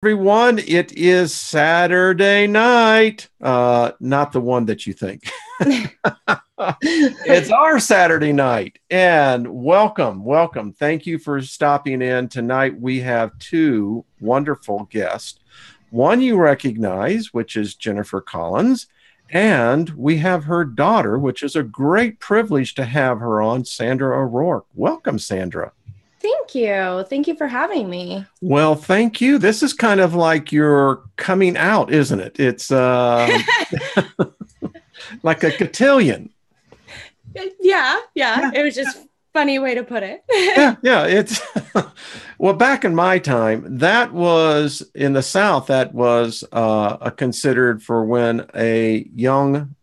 Everyone, it is Saturday night. Not the one that you think. It's our Saturday night. And welcome. Thank you for stopping in. Tonight we have two wonderful guests. One you recognize, which is Jennifer Collins, and we have her daughter, which is a great privilege to have her on, Sandra O'Rourke. Welcome, Sandra. Thank you. Thank you for having me. Well, thank you. This is kind of like your coming out, isn't it? It's like a cotillion. Yeah. It was just a funny way to put it. Yeah. It's well, back in my time, that was in the South. That was considered for when a young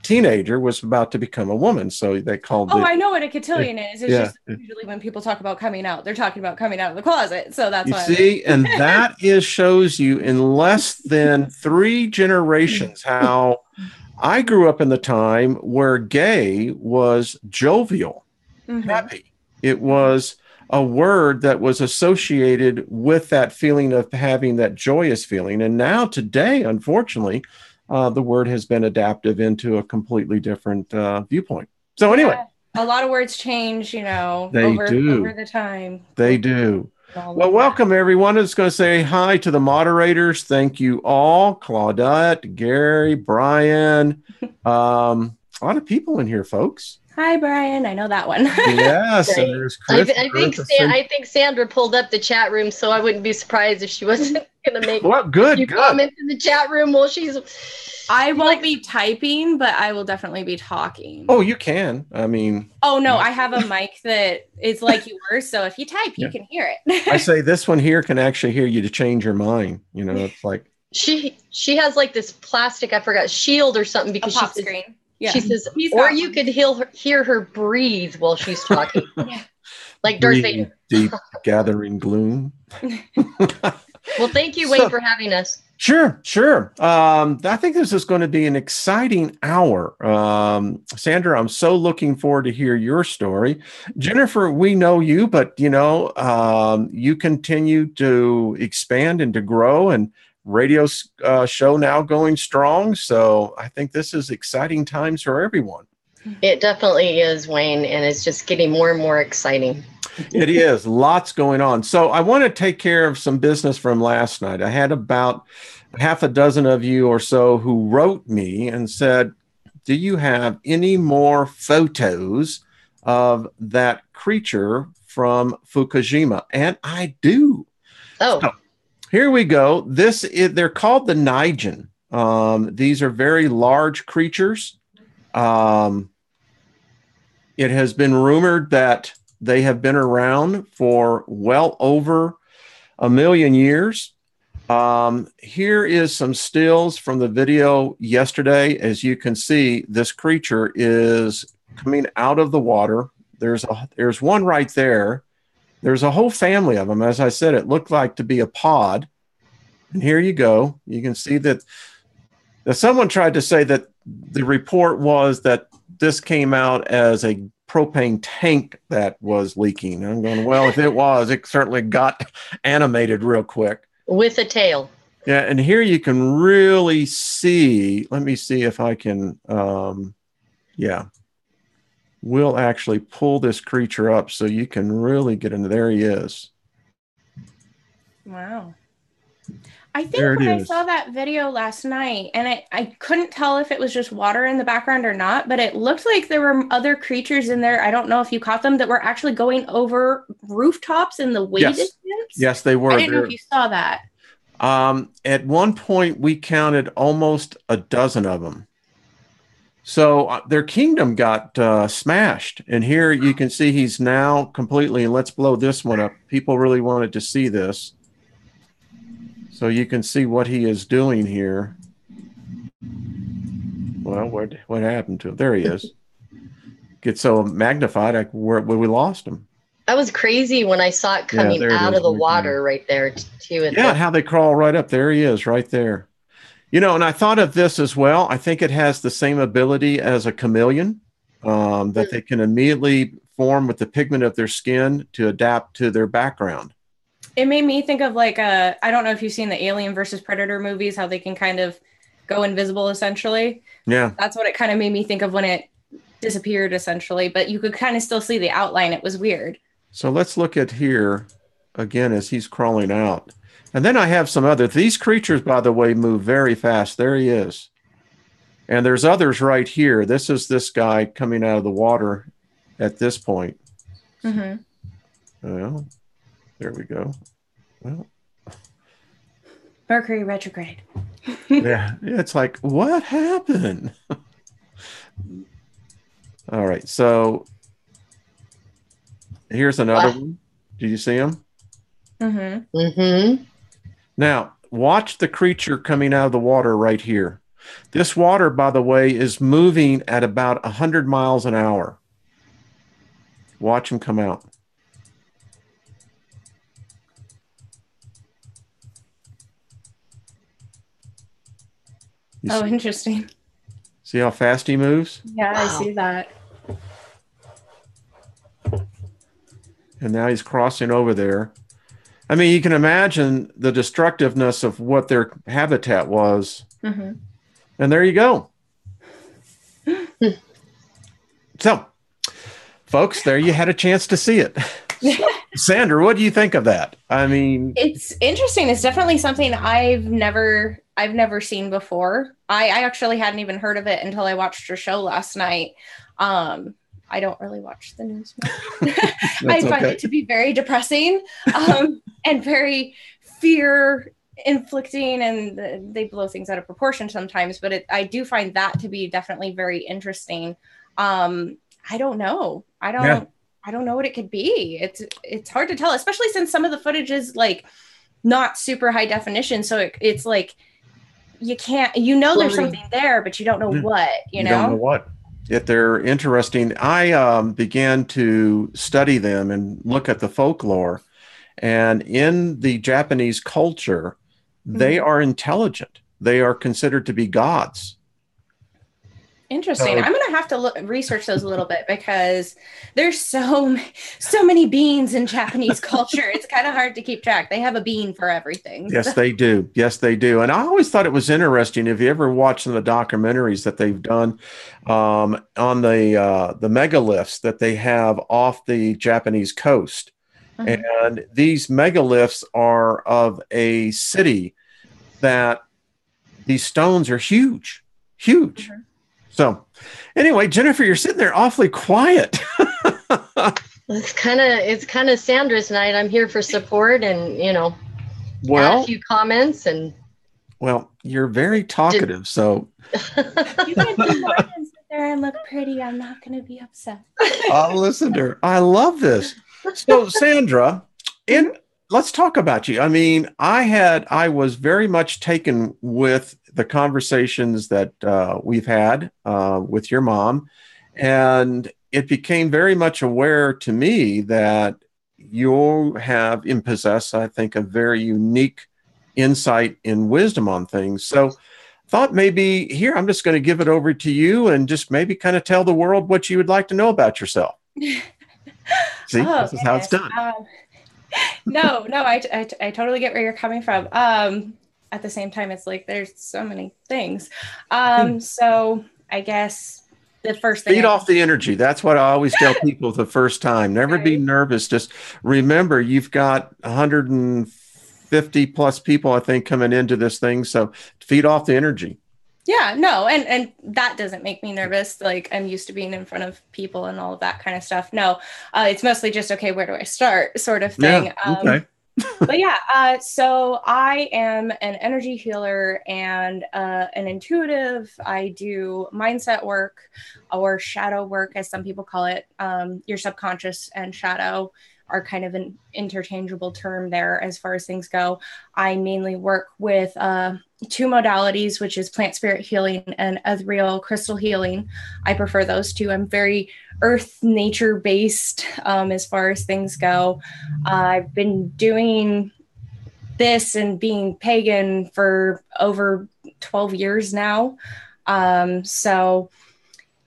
teenager was about to become a woman, so they called I know what a cotillion is. It's yeah. just usually when people talk about coming out, they're talking about coming out of the closet. So that's you why see, and that shows you in less than 3 generations how I grew up in the time where gay was jovial, happy. It was a word that was associated with that feeling of having that joyous feeling. And now today, unfortunately, the word has been adaptive into a completely different viewpoint. So anyway. A lot of words change, over the time. They do. Well, welcome everyone. I'm just going to say hi to the moderators. Thank you all. Claudette, Gary, Brian. A lot of people in here, folks. Hi, Brian. I know that one. Yes. And there's Chris. I think Sandra pulled up the chat room, so I wouldn't be surprised if she wasn't going to make good comments in the chat room while she's... I won't be typing, but I will definitely be talking. Oh, you can. I mean... Oh, no. I have a mic that is like yours, so if you type, you can hear it. I say this one here can actually hear you to change your mind. It's like... She has like this plastic, I forgot, shield or something because she screen. Yeah. She says, or you could hear her breathe while she's talking. Like Darth Vader. Deep gathering gloom. Well, thank you, Wayne, for having us. Sure. I think this is going to be an exciting hour. Sandra, I'm so looking forward to hear your story. Jennifer, we know you, but, you continue to expand and to grow, and radio show now going strong. So I think this is exciting times for everyone. It definitely is, Wayne, and it's just getting more and more exciting. It is. Lots going on. So I want to take care of some business from last night. I had about half a dozen of you or so who wrote me and said, do you have any more photos of that creature from Fukushima? And I do. Oh. So, here we go. They're called the Nijin. These are very large creatures. It has been rumored that they have been around for well over 1 million years. Here is some stills from the video yesterday. As you can see, this creature is coming out of the water. There's one right there. There's a whole family of them. As I said, it looked like to be a pod. And here you go. You can see that someone tried to say that the report was that this came out as a propane tank that was leaking. I'm going, well, if it was, it certainly got animated real quick. With a tail. Yeah, and here you can really see, let me see if I can, we'll actually pull this creature up so you can really get into, there he is. Wow. I think when I saw that video last night, and I couldn't tell if it was just water in the background or not, but it looked like there were other creatures in there. I don't know if you caught them, that were actually going over rooftops in the way distance. Yes, they were. I didn't know if you saw that. At one point, we counted almost a dozen of them. So their kingdom got smashed. And here you can see he's now completely, and let's blow this one up. People really wanted to see this. So you can see what he is doing here. Well, what happened to him? There he is. Gets so magnified, we lost him. That was crazy when I saw it coming out of the water right there, too. Yeah, how they crawl right up. There he is, right there. And I thought of this as well. I think it has the same ability as a chameleon, that they can immediately form with the pigment of their skin to adapt to their background. It made me think of like I don't know if you've seen the Alien versus Predator movies, how they can kind of go invisible essentially. Yeah. That's what it kind of made me think of when it disappeared essentially, but you could kind of still see the outline. It was weird. So let's look at here again as he's crawling out. And then I have some other, these creatures, by the way, move very fast. There he is. And there's others right here. This is this guy coming out of the water at this point. Mm-hmm. Well, there we go. Well, Mercury retrograde. yeah, it's like, what happened? All right, so here's another one. Do you see him? Mm-hmm. Mm-hmm. Now, watch the creature coming out of the water right here. This water, by the way, is moving at about 100 miles an hour. Watch him come out. Oh, interesting. See how fast he moves? Yeah, wow. I see that. And now he's crossing over there. I mean, you can imagine the destructiveness of what their habitat was. Mm-hmm. And there you go. So, folks, there you had a chance to see it. So, Sandra, what do you think of that? I mean, it's interesting. It's definitely something I've never seen before. I actually hadn't even heard of it until I watched your show last night. I don't really watch the news much. I find it to be very depressing and very fear inflicting, and they blow things out of proportion sometimes, but I do find that to be definitely very interesting. I don't know. I don't know what it could be. It's hard to tell, especially since some of the footage is like not super high definition. So it's like, you can't, there's something there, but you don't know what, you know? Don't know what. If they're interesting, I began to study them and look at the folklore. And in the Japanese culture, they are intelligent. They are considered to be gods. Interesting. I'm going to have to research those a little bit because there's so many beans in Japanese culture. It's kind of hard to keep track. They have a bean for everything. Yes, they do. Yes, they do. And I always thought it was interesting. If you ever watched some of the documentaries that they've done on the megaliths that they have off the Japanese coast. Mm-hmm. And these megaliths are of a city that these stones are huge, huge. Mm-hmm. So anyway, Jennifer, you're sitting there awfully quiet. It's kind of Sandra's night. I'm here for support and, add a few comments and. Well, you're very talkative, so. You can do more than sit there and look pretty. I'm not going to be upset. I'll listen to her. I love this. So Sandra, let's talk about you. I mean, I was very much taken with the conversations that we've had with your mom, and it became very much aware to me that you have and possess, I think, a very unique insight and wisdom on things. So thought maybe here, I'm just going to give it over to you and just maybe kind of tell the world what you would like to know about yourself. See, this is how it's done. No, I totally get where you're coming from. At the same time, it's like there's so many things. So I guess the first thing, feed off the energy. That's what I always tell people the first time. Never be nervous. Just remember, you've got 150 plus people, I think, coming into this thing. So feed off the energy. Yeah, no, and that doesn't make me nervous. Like, I'm used to being in front of people and all of that kind of stuff. No, it's mostly just, okay, where do I start sort of thing. Yeah, okay. But yeah, so I am an energy healer and an intuitive. I do mindset work or shadow work, as some people call it. Your subconscious and shadow are kind of an interchangeable term there as far as things go. I mainly work with two modalities, which is plant spirit healing and ethereal crystal healing. I prefer those two. I'm very earth nature based as far as things go. I've been doing this and being pagan for over 12 years now. Sandra,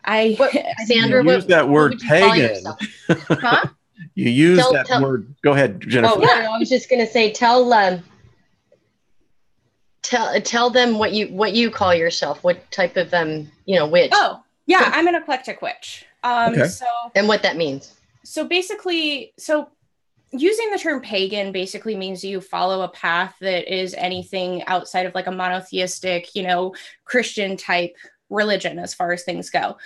use that word pagan. Huh? You use that word. Go ahead, Jennifer. Oh, no, I was just going to say, tell them what you call yourself. What type of witch? Oh, yeah, I'm an eclectic witch. Okay. And what that means. So basically, using the term pagan basically means you follow a path that is anything outside of like a monotheistic, Christian type religion as far as things go.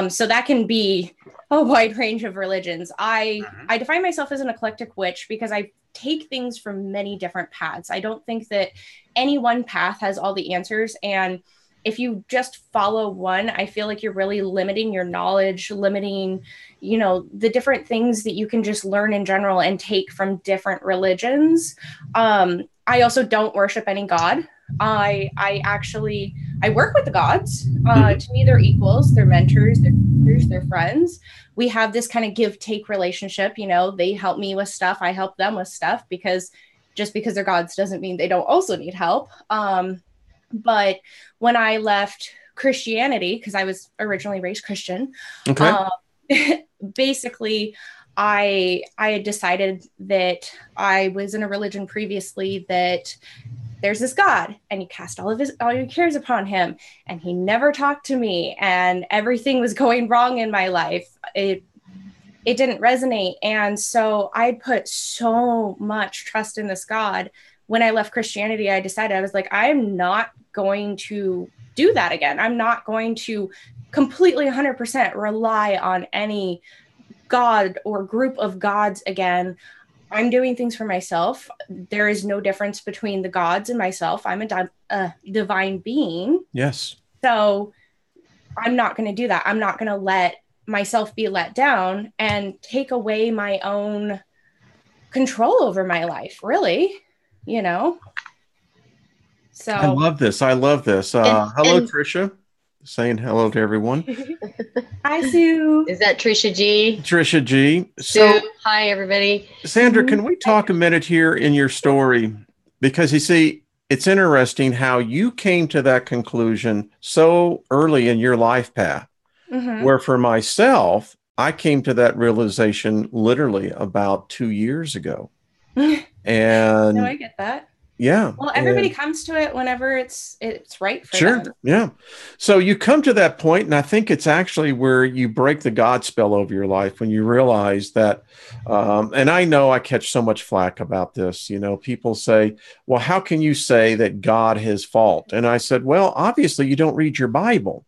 So that can be a wide range of religions. I define myself as an eclectic witch because I take things from many different paths. I don't think that any one path has all the answers. And if you just follow one, I feel like you're really limiting your knowledge, limiting, the different things that you can just learn in general and take from different religions. I also don't worship any god. I work with the gods. To me, they're equals, they're mentors, they're teachers, they're friends. We have this kind of give-take relationship. They help me with stuff, I help them with stuff, because just because they're gods doesn't mean they don't also need help. But when I left Christianity, because I was originally raised Christian, basically I had decided that I was in a religion previously that there's this God and you cast all your cares upon him, and he never talked to me, and everything was going wrong in my life. It didn't resonate. And so I put so much trust in this God. When I left Christianity, I decided, I was like, I'm not going to do that again. I'm not going to completely 100% rely on any God or group of gods again. I'm doing things for myself. There is no difference between the gods and myself. I'm a divine being. Yes. So I'm not going to do that. I'm not going to let myself be let down and take away my own control over my life, really. So I love this. Hello, Trisha. Saying hello to everyone. Hi, Sue. Is that Trisha G? Trisha G. Sue, hi, everybody. Sandra, can we talk a minute here in your story? Because you see, it's interesting how you came to that conclusion so early in your life path, where for myself, I came to that realization literally about 2 years ago. And no, I get that. Yeah. Well, everybody comes to it whenever it's right for them. Sure. Yeah. So you come to that point, and I think it's actually where you break the God spell over your life when you realize that, and I know I catch so much flack about this, people say, well, how can you say that God has fault? And I said, well, obviously you don't read your Bible,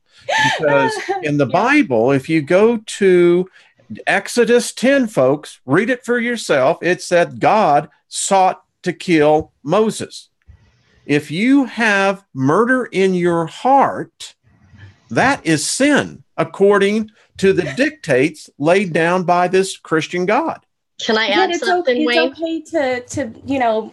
because in the Bible, if you go to Exodus 10, folks, read it for yourself. It said God sought to kill Moses. If you have murder in your heart, that is sin, according to the dictates laid down by this Christian God. Can I add something, Wayne? It's okay to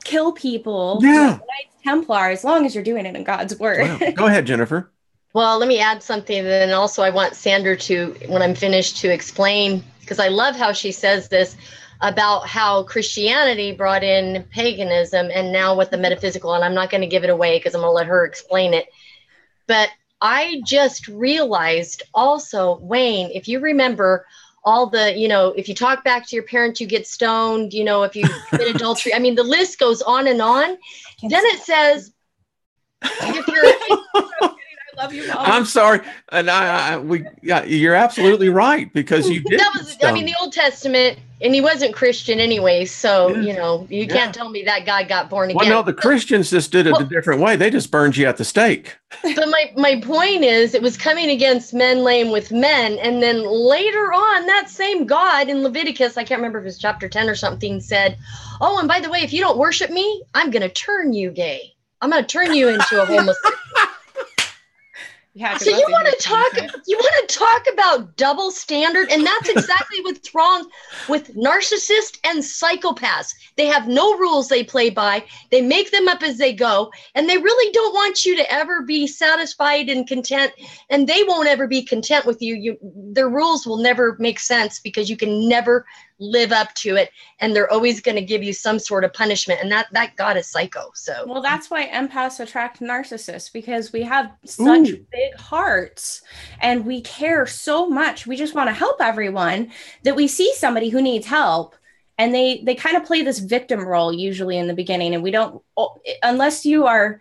kill people. Yeah. Like Knights Templar, as long as you're doing it in God's word. Wow. Go ahead, Jennifer. Well, let me add something. And then also I want Sandra to, when I'm finished, to explain, because I love how she says this about how Christianity brought in paganism and now with the metaphysical. And I'm not going to give it away because I'm going to let her explain it. But I just realized also, Wayne, if you remember all the, if you talk back to your parents, you get stoned, if you commit adultery, I mean, the list goes on and on. Then it says, if you're... I love you, Mom. I'm sorry. And you're absolutely right, because you did. The Old Testament, and he wasn't Christian anyway. So, you can't tell me that guy got born again. Well, no, the Christians just did it a different way. They just burned you at the stake. But my point is, it was coming against men laying with men. And then later on, that same God in Leviticus, I can't remember if it was chapter 10 or something, said, oh, and by the way, if you don't worship me, I'm going to turn you gay. I'm going to turn you into a homosexual. So you want to talk about double standard, and that's exactly what's wrong with narcissists and psychopaths. They have no rules they play by. They make them up as they go, and they really don't want you to ever be satisfied and content, and they won't ever be content with you. Their rules will never make sense because you can never live up to it, and they're always going to give you some sort of punishment, and that God is psycho. So well, that's why empaths attract narcissists, because we have such big hearts and we care so much. We just want to help everyone, that we see somebody who needs help, and they kind of play this victim role usually in the beginning, and we don't, unless you are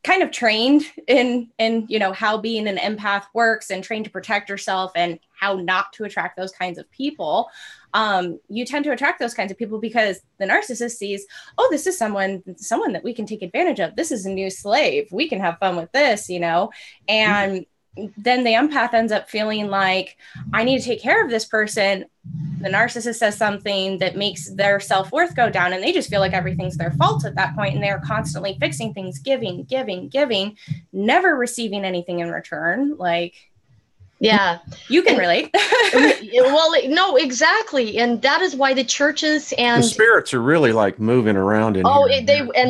kind of trained in how being an empath works and trained to protect yourself and how not to attract those kinds of people. You tend to attract those kinds of people because the narcissist sees, oh, this is someone that we can take advantage of. This is a new slave. We can have fun with this, and then the empath ends up feeling like, I need to take care of this person. The narcissist says something that makes their self-worth go down, and they just feel like everything's their fault at that point, and they're constantly fixing things, giving, never receiving anything in return. Like, yeah, you can relate. Well, no, exactly, and that is why the churches and the spirits are really like moving around in here.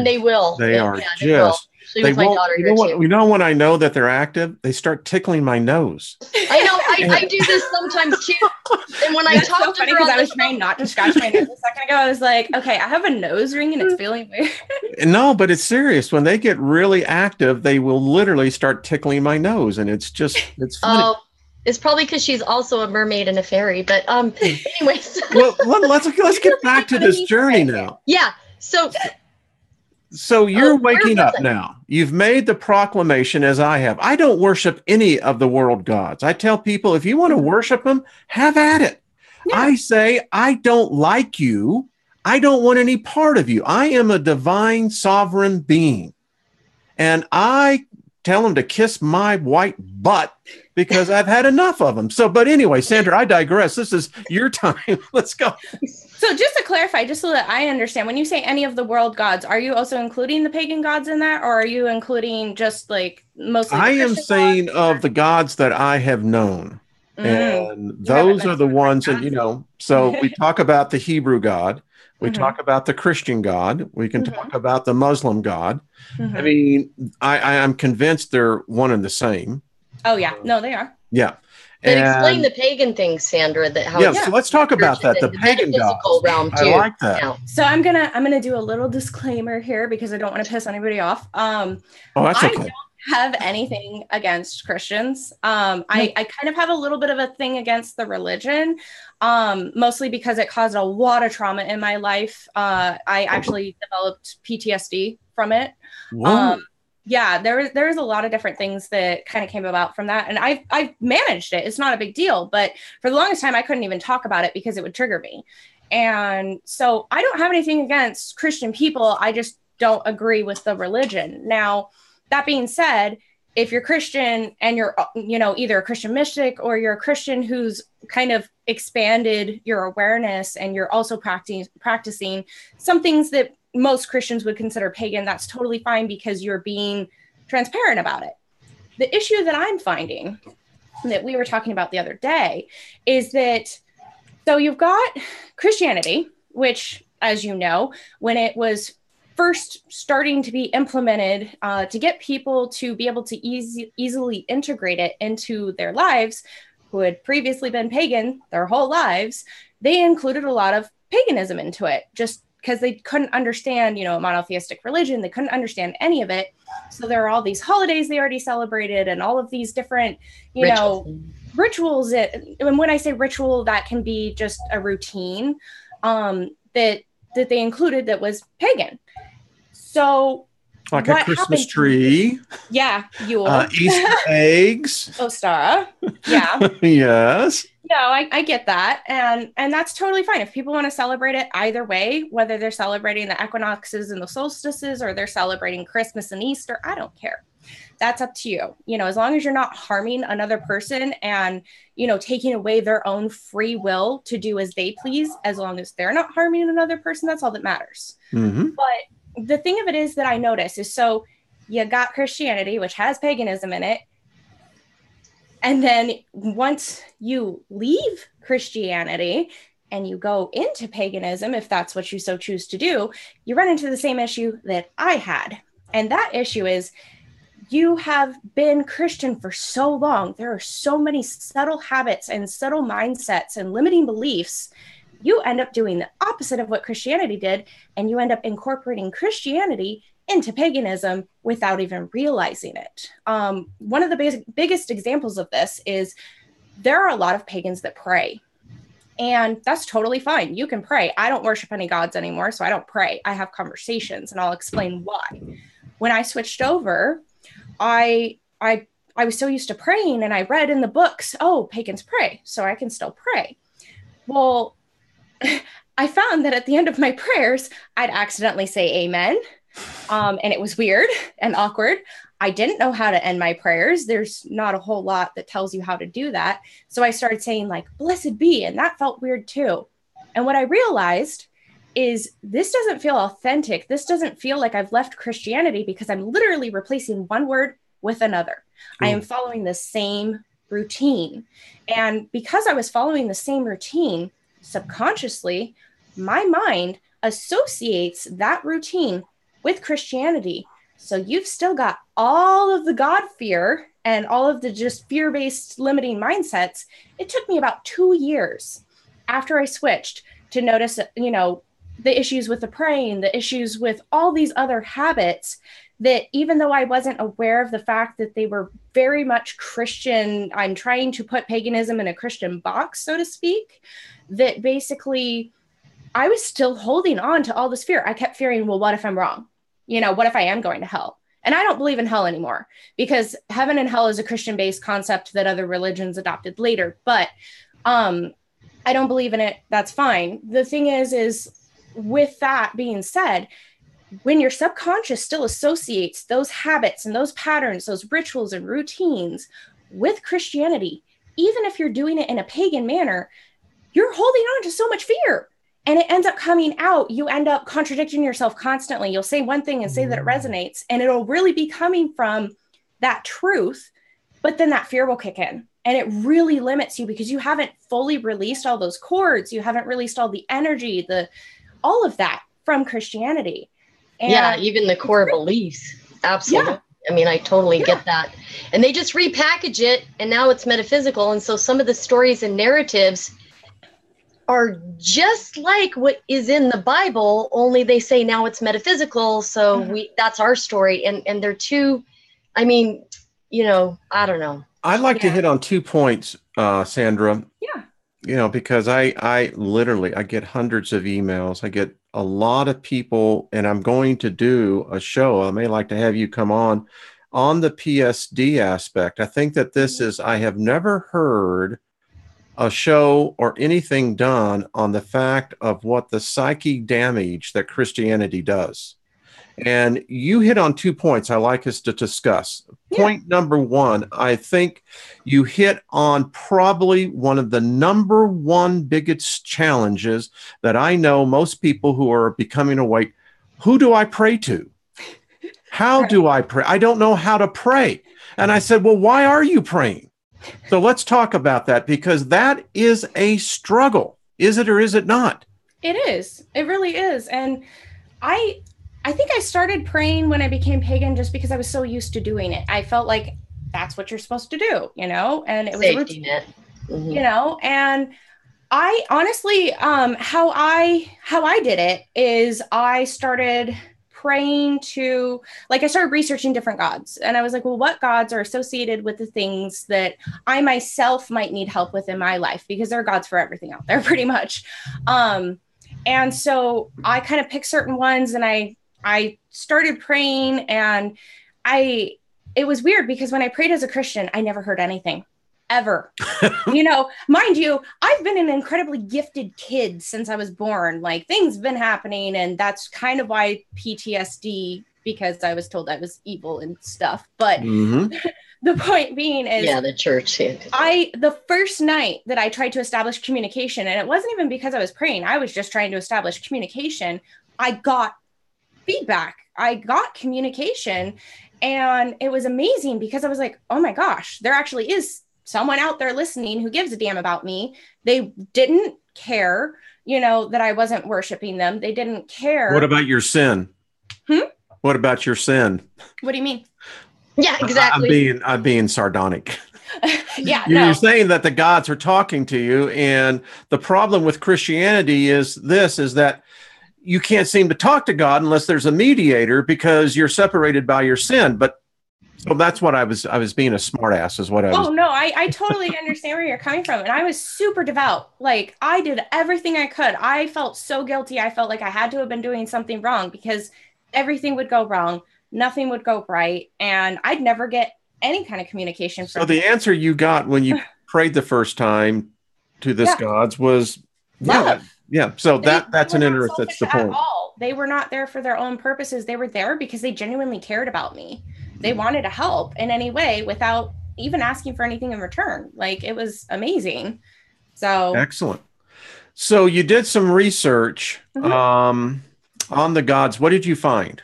They will. They are just. They won't, you know when I know that they're active, they start tickling my nose. I know. I do this sometimes too. And when I talk to her, because I was trying not to scratch my nose a second ago, I was like, okay, I have a nose ring and it's feeling weird. No, but it's serious. When they get really active, they will literally start tickling my nose, and it's funny. Oh, it's probably because she's also a mermaid and a fairy. But anyways. Well, let's get back to this journey now. Yeah. So you're waking up now. You've made the proclamation, as I have. I don't worship any of the world gods. I tell people, if you want to worship them, have at it. Yeah. I say, I don't like you. I don't want any part of you. I am a divine sovereign being. And I tell them to kiss my white butt because I've had enough of them. So, but anyway, Sandra, I digress. This is your time. Let's go. So just to clarify, just so that I understand, when you say any of the world gods, are you also including the pagan gods in that? Or are you including just like mostly? I am saying of the gods that I have known. And those are the ones, and so we talk about the Hebrew God. We talk about the Christian God. We can talk about the Muslim God. I mean, I'm convinced they're one and the same. Oh, yeah. No, they are. Yeah. But explain the pagan thing, Sandra. So let's talk about that. The pagan gods. Realm too. I like that. Yeah. So I'm gonna do a little disclaimer here because I don't want to piss anybody off. That's okay. I don't have anything against Christians. I kind of have a little bit of a thing against the religion, mostly because it caused a lot of trauma in my life. I actually developed PTSD from it. Yeah, there's a lot of different things that kind of came about from that. And I've managed it. It's not a big deal. But for the longest time, I couldn't even talk about it because it would trigger me. And so I don't have anything against Christian people. I just don't agree with the religion. Now, that being said, if you're Christian and you're, either a Christian mystic or you're a Christian who's kind of expanded your awareness and you're also practicing some things that most Christians would consider pagan, that's totally fine because you're being transparent about it. The issue that I'm finding that we were talking about the other day is that, so you've got Christianity, which, as you know, when it was first starting to be implemented to get people to be able to easily integrate it into their lives, who had previously been pagan their whole lives, they included a lot of paganism into it, just because they couldn't understand, a monotheistic religion. They couldn't understand any of it. So there are all these holidays they already celebrated and all of these different, rituals. And when I say ritual, that can be just a routine that they included that was pagan. So like a Christmas tree. Yeah. Yule. Easter eggs. Ostara. Yeah. Yes. No, I get that. And that's totally fine. If people want to celebrate it either way, whether they're celebrating the equinoxes and the solstices or they're celebrating Christmas and Easter, I don't care. That's up to you. As long as you're not harming another person and, taking away their own free will to do as they please, as long as they're not harming another person, that's all that matters. But the thing of it is that I notice is, so you got Christianity, which has paganism in it. And then once you leave Christianity and you go into paganism, if that's what you so choose to do, you run into the same issue that I had. And that issue is you have been Christian for so long. There are so many subtle habits and subtle mindsets and limiting beliefs you end up doing the opposite of what Christianity did, and you end up incorporating Christianity into paganism without even realizing it. One of the biggest examples of this is there are a lot of pagans that pray, and that's totally fine. You can pray. I don't worship any gods anymore, so I don't pray. I have conversations, and I'll explain why. When I switched over, I was so used to praying, and I read in the books, oh, pagans pray, so I can still pray. Well, I found that at the end of my prayers, I'd accidentally say amen. And it was weird and awkward. I didn't know how to end my prayers. There's not a whole lot that tells you how to do that. So I started saying like, blessed be, and that felt weird too. And what I realized is this doesn't feel authentic. This doesn't feel like I've left Christianity, because I'm literally replacing one word with another. I am following the same routine. And because I was following the same routine, subconsciously, my mind associates that routine with Christianity. So you've still got all of the God fear and all of the just fear-based limiting mindsets. It took me about 2 years after I switched to notice, you know, the issues with the praying, the issues with all these other habits, that even though I wasn't aware of the fact that they were very much Christian, I'm trying to put paganism in a Christian box, so to speak, that basically I was still holding on to all this fear. I kept fearing, well, what if I'm wrong? You know, what if I am going to hell? And I don't believe in hell anymore, because heaven and hell is a Christian-based concept that other religions adopted later. But I don't believe in it. That's fine. The thing is with that being said, when your subconscious still associates those habits and those patterns, those rituals and routines with Christianity, even if you're doing it in a pagan manner, you're holding on to so much fear, and it ends up coming out. You end up contradicting yourself constantly. You'll say one thing and say that it resonates, and it'll really be coming from that truth, but then that fear will kick in, and it really limits you because you haven't fully released all those cords. You haven't released all the energy, all of that from Christianity. And yeah, even the core beliefs. Absolutely. Yeah. I mean, I totally get that. And they just repackage it, and now it's metaphysical. And so some of the stories and narratives are just like what is in the Bible, only they say now it's metaphysical. So that's our story. And they're too, I mean, you know, I don't know. I'd like to hit on 2 points, Sandra. Yeah. You know, because I literally get hundreds of emails. I get a lot of people, and I'm going to do a show. I may like to have you come on the PSD aspect. I think that this is, I have never heard a show or anything done on the fact of what the psychic damage that Christianity does. And you hit on 2 points I like us to discuss. Yeah. Point number one, I think you hit on probably one of the number one biggest challenges that I know most people who are becoming awake. Who do I pray to? How do I pray? I don't know how to pray. And I said, well, why are you praying? So let's talk about that, because that is a struggle. Is it or is it not? It is. It really is. And I think I started praying when I became pagan just because I was so used to doing it. I felt like that's what you're supposed to do, you know, and it was safety net, you know, and I honestly, how I did it is I started praying to, like, I started researching different gods, and I was like, well, what gods are associated with the things that I myself might need help with in my life, because there are gods for everything out there pretty much. And so I kind of picked certain ones, and I started praying, and it was weird because when I prayed as a Christian, I never heard anything ever. You know, mind you, I've been an incredibly gifted kid since I was born. Like, things have been happening, and that's kind of why PTSD, because I was told I was evil and stuff. But the point being is, the church. The first night that I tried to establish communication, and it wasn't even because I was praying, I was just trying to establish communication, I got feedback. I got communication, and it was amazing because I was like, oh my gosh, there actually is someone out there listening who gives a damn about me. They didn't care, you know, that I wasn't worshiping them. They didn't care. What about your sin? What about your sin? What do you mean? Yeah, exactly. I'm being sardonic. Yeah, You're saying that the gods are talking to you, and the problem with Christianity is that you can't seem to talk to God unless there's a mediator because you're separated by your sin. But so that's what I was being a smartass is what I was. Oh no, I totally understand where you're coming from. And I was super devout. Like I did everything I could. I felt so guilty. I felt like I had to have been doing something wrong because everything would go wrong. Nothing would go right. And I'd never get any kind of communication from So the answer you got when you prayed the first time to this gods was love. So that's an interesting. That's the point. They were not there for their own purposes. They were there because they genuinely cared about me. They wanted to help in any way without even asking for anything in return. Like it was amazing. So excellent. So you did some research on the gods. What did you find?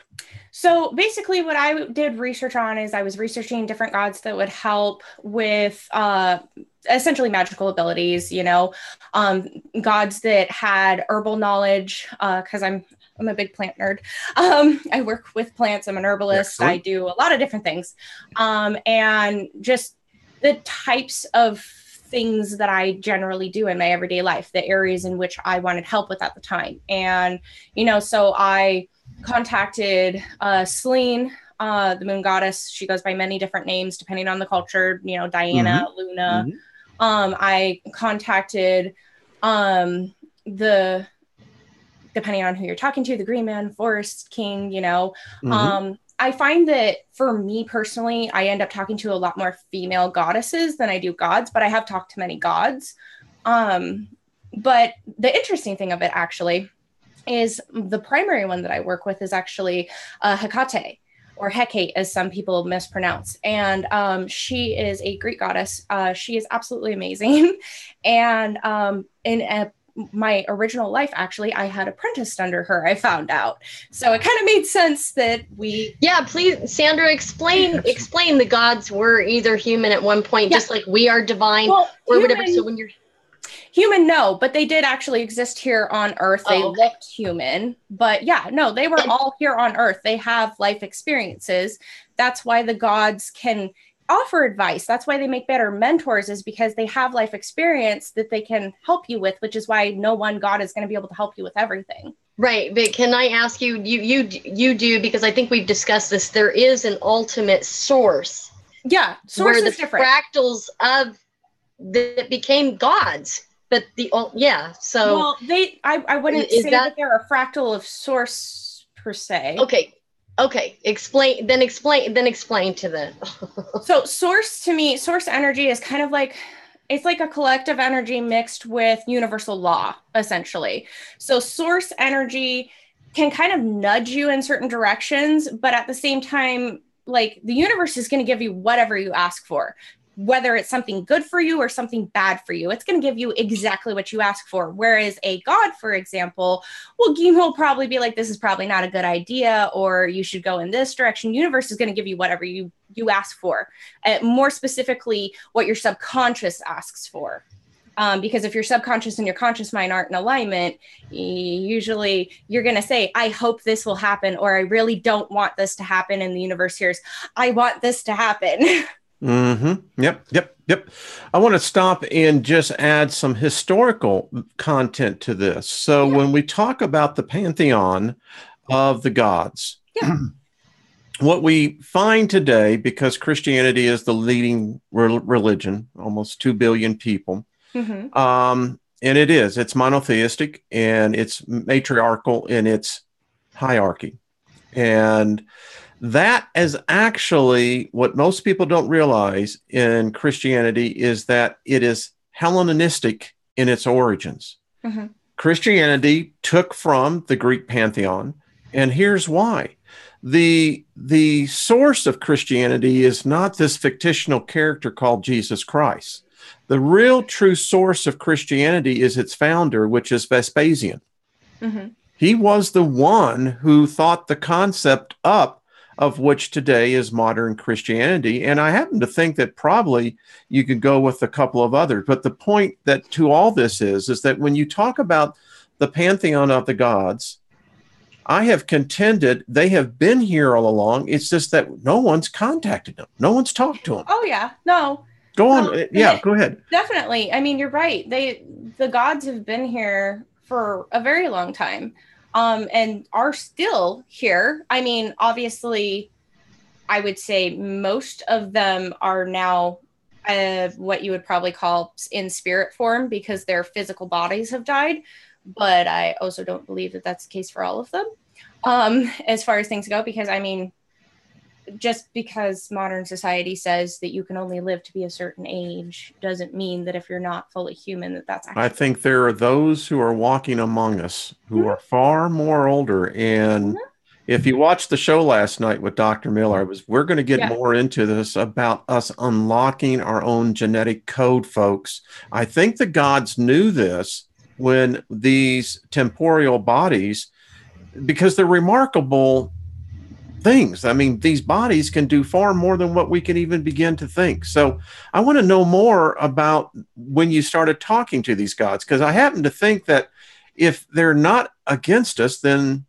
So basically what I did research on is I was researching different gods that would help with essentially magical abilities, gods that had herbal knowledge, because I'm a big plant nerd. I work with plants. I'm an herbalist. Excellent. I do a lot of different things. And just the types of things that I generally do in my everyday life, the areas in which I wanted help with at the time. And, so I contacted Selene, the moon goddess. She goes by many different names, depending on the culture, Diana, Luna. I contacted depending on who you're talking to, the Green Man, Forest King, I find that for me personally, I end up talking to a lot more female goddesses than I do gods, but I have talked to many gods. But the interesting thing of it actually is the primary one that I work with is actually Hecate, or Hecate, as some people mispronounce. And she is a Greek goddess. She is absolutely amazing. And in my original life, actually, I had apprenticed under her, I found out. So it kind of made sense that we... Yeah, please, Sandra, explain the gods were either human at one point, just like we are divine, or whatever. So when you're... Human, no, but they did actually exist here on Earth. They looked human, but they were all here on Earth. They have life experiences. That's why the gods can offer advice. That's why they make better mentors, is because they have life experience that they can help you with, which is why no one god is going to be able to help you with everything. Right. But can I ask you, you do, because I think we've discussed this, there is an ultimate source. Yeah. Source where is the different. Fractals of that became gods. But so well, I wouldn't say that they're a fractal of source per se. Okay. Explain to the So source energy is kind of like, it's like a collective energy mixed with universal law, essentially. So source energy can kind of nudge you in certain directions, but at the same time, like the universe is going to give you whatever you ask for. Whether it's something good for you or something bad for you, it's going to give you exactly what you ask for. Whereas a god, for example, will probably be like, this is probably not a good idea, or you should go in this direction. Universe is going to give you whatever you ask for, more specifically what your subconscious asks for. Because if your subconscious and your conscious mind aren't in alignment, usually you're going to say, I hope this will happen, or I really don't want this to happen. And the universe hears, I want this to happen. Yep. I want to stop and just add some historical content to this. So when we talk about the pantheon of the gods, what we find today, because Christianity is the leading religion, almost 2 billion people, and it's monotheistic and it's matriarchal in its hierarchy. And that is actually what most people don't realize in Christianity, is that it is Hellenistic in its origins. Christianity took from the Greek pantheon, and here's why. The source of Christianity is not this fictional character called Jesus Christ. The real true source of Christianity is its founder, which is Vespasian. He was the one who thought the concept up, of which today is modern Christianity. And I happen to think that probably you could go with a couple of others. But the point that to all this is that when you talk about the pantheon of the gods, I have contended they have been here all along. It's just that no one's contacted them. No one's talked to them. Oh, yeah. No. Go on. Yeah, go ahead. Definitely. I mean, you're right. The gods have been here for a very long time, and are still here. I mean, obviously, I would say most of them are now what you would probably call in spirit form because their physical bodies have died. But I also don't believe that that's the case for all of them, as far as things go, because I mean, just because modern society says that you can only live to be a certain age doesn't mean that if you're not fully human, that's actually. I think there are those who are walking among us who are far more older. And if you watched the show last night with Dr. Miller, we're going to get more into this about us unlocking our own genetic code, folks. I think the gods knew this when these temporal bodies, because they're remarkable things. I mean, these bodies can do far more than what we can even begin to think. So I want to know more about when you started talking to these gods, because I happen to think that if they're not against us, then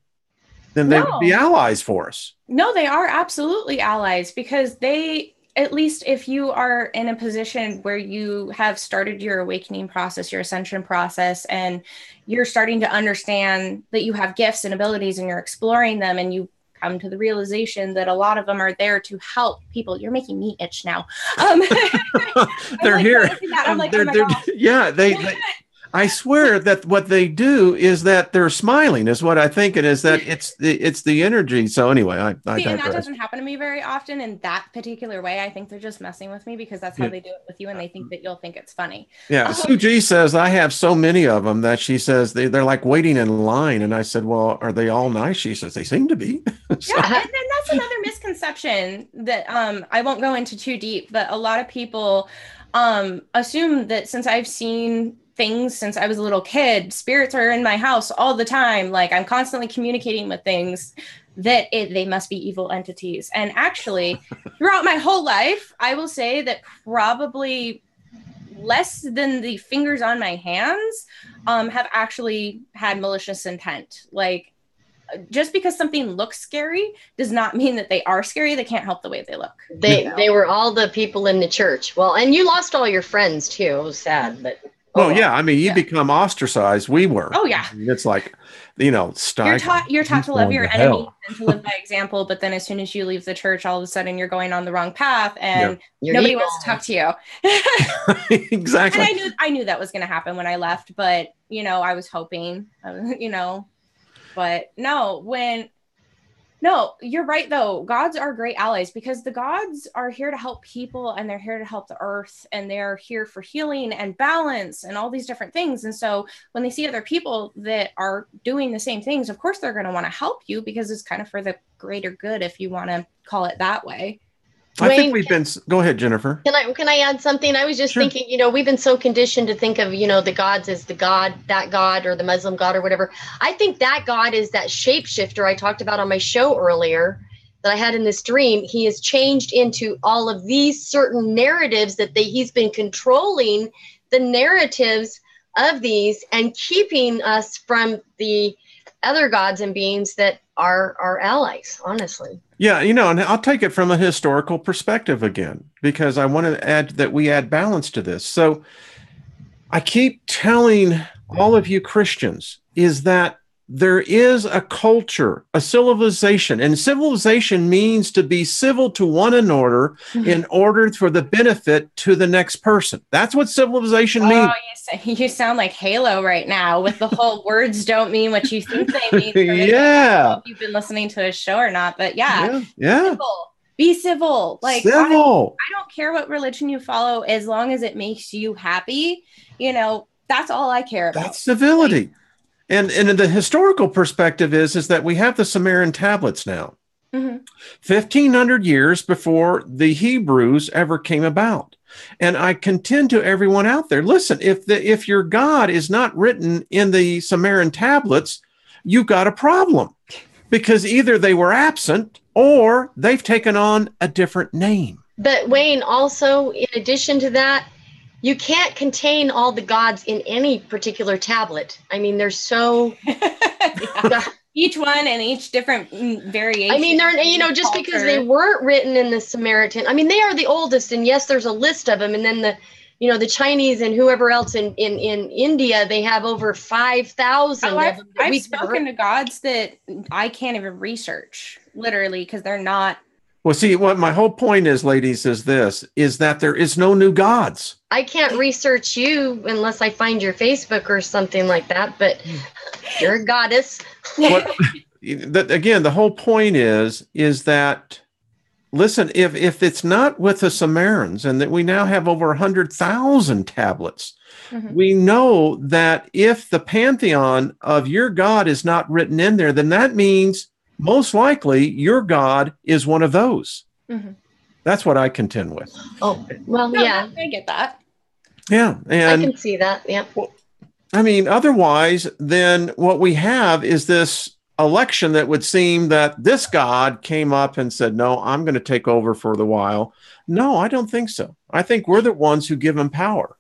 they would be allies for us. No, they are absolutely allies, because they, at least if you are in a position where you have started your awakening process, your ascension process, and you're starting to understand that you have gifts and abilities and you're exploring them, and you come to the realization that a lot of them are there to help people. You're making me itch now. They're here. I'm like, oh my God. Yeah, I swear that what they do is that they're smiling is what I think it is, that it's the energy. So anyway, I and that doesn't happen to me very often in that particular way. I think they're just messing with me because that's how they do it with you, and they think that you'll think it's funny. Yeah, Sue G says I have so many of them that she says they're like waiting in line, and I said, well, are they all nice? She says they seem to be. So. Yeah, and then that's another misconception that I won't go into too deep, but a lot of people assume that since I've seen things since I was a little kid, spirits are in my house all the time, like I'm constantly communicating with things, that they must be evil entities. And actually, throughout my whole life, I will say that probably less than the fingers on my hands have actually had malicious intent. Like, just because something looks scary does not mean that they are scary. They can't help the way they look. They were all the people in the church. Well, and you lost all your friends too. It was sad, but well, yeah. I mean, you become ostracized. We were. Oh, yeah. I mean, it's like, Steiger. You're taught to love your enemy and to live by example. But then as soon as you leave the church, all of a sudden you're going on the wrong path, and nobody wants to talk to you. Exactly. And I knew that was going to happen when I left, but I was hoping, but no, you're right though. Gods are great allies, because the gods are here to help people, and they're here to help the earth, and they're here for healing and balance and all these different things. And so when they see other people that are doing the same things, of course they're going to want to help you, because it's kind of for the greater good, if you want to call it that way. I think we've been. Go ahead, Jennifer. Can I add something? I was just thinking, we've been so conditioned to think of, the gods as the god, that god, or the Muslim god, or whatever. I think that god is that shapeshifter I talked about on my show earlier that I had in this dream. He has changed into all of these certain narratives that he's been controlling the narratives of these and keeping us from the other gods and beings that are our allies, honestly. Yeah, and I'll take it from a historical perspective again, because I want to add that we add balance to this. So I keep telling all of you Christians is that there is a culture, a civilization, and civilization means to be civil to one another in order for the benefit to the next person. That's what civilization means. Oh, you sound like Halo right now with the whole words don't mean what you think they mean. Yeah. If you've been listening to a show or not, but yeah. Civil. Be civil. Like, civil. I don't care what religion you follow, as long as it makes you happy. That's all I care about. That's civility. And the historical perspective is that we have the Sumerian tablets now, 1,500 years before the Hebrews ever came about. And I contend to everyone out there, listen, if your God is not written in the Sumerian tablets, you've got a problem, because either they were absent or they've taken on a different name. But Wayne, also, in addition to that, you can't contain all the gods in any particular tablet. I mean, there's so Each one and each different variation. I mean, they're, you know, just because they weren't written in the Samaritan, I mean, they are the oldest, and yes, there's a list of them. And then the, you know, the Chinese and whoever else in India, they have over 5,000 of them. I've spoken to gods that I can't even research, literally, because they're not. Well, see, what my whole point is, ladies, is that there is no new gods. I can't research you unless I find your Facebook or something like that, but you're a goddess. Again, the whole point is that, listen, if it's not with the Sumerians, and that we now have over 100,000 tablets, we know that if the pantheon of your God is not written in there, then that means most likely your God is one of those. That's what I contend with. Oh, well, no, yeah. I get that. Yeah. And I can see that. Yeah. Well, I mean, otherwise, then what we have is this election that would seem that this God came up and said, no, I'm going to take over for the while. No, I don't think so. I think we're the ones who give him power.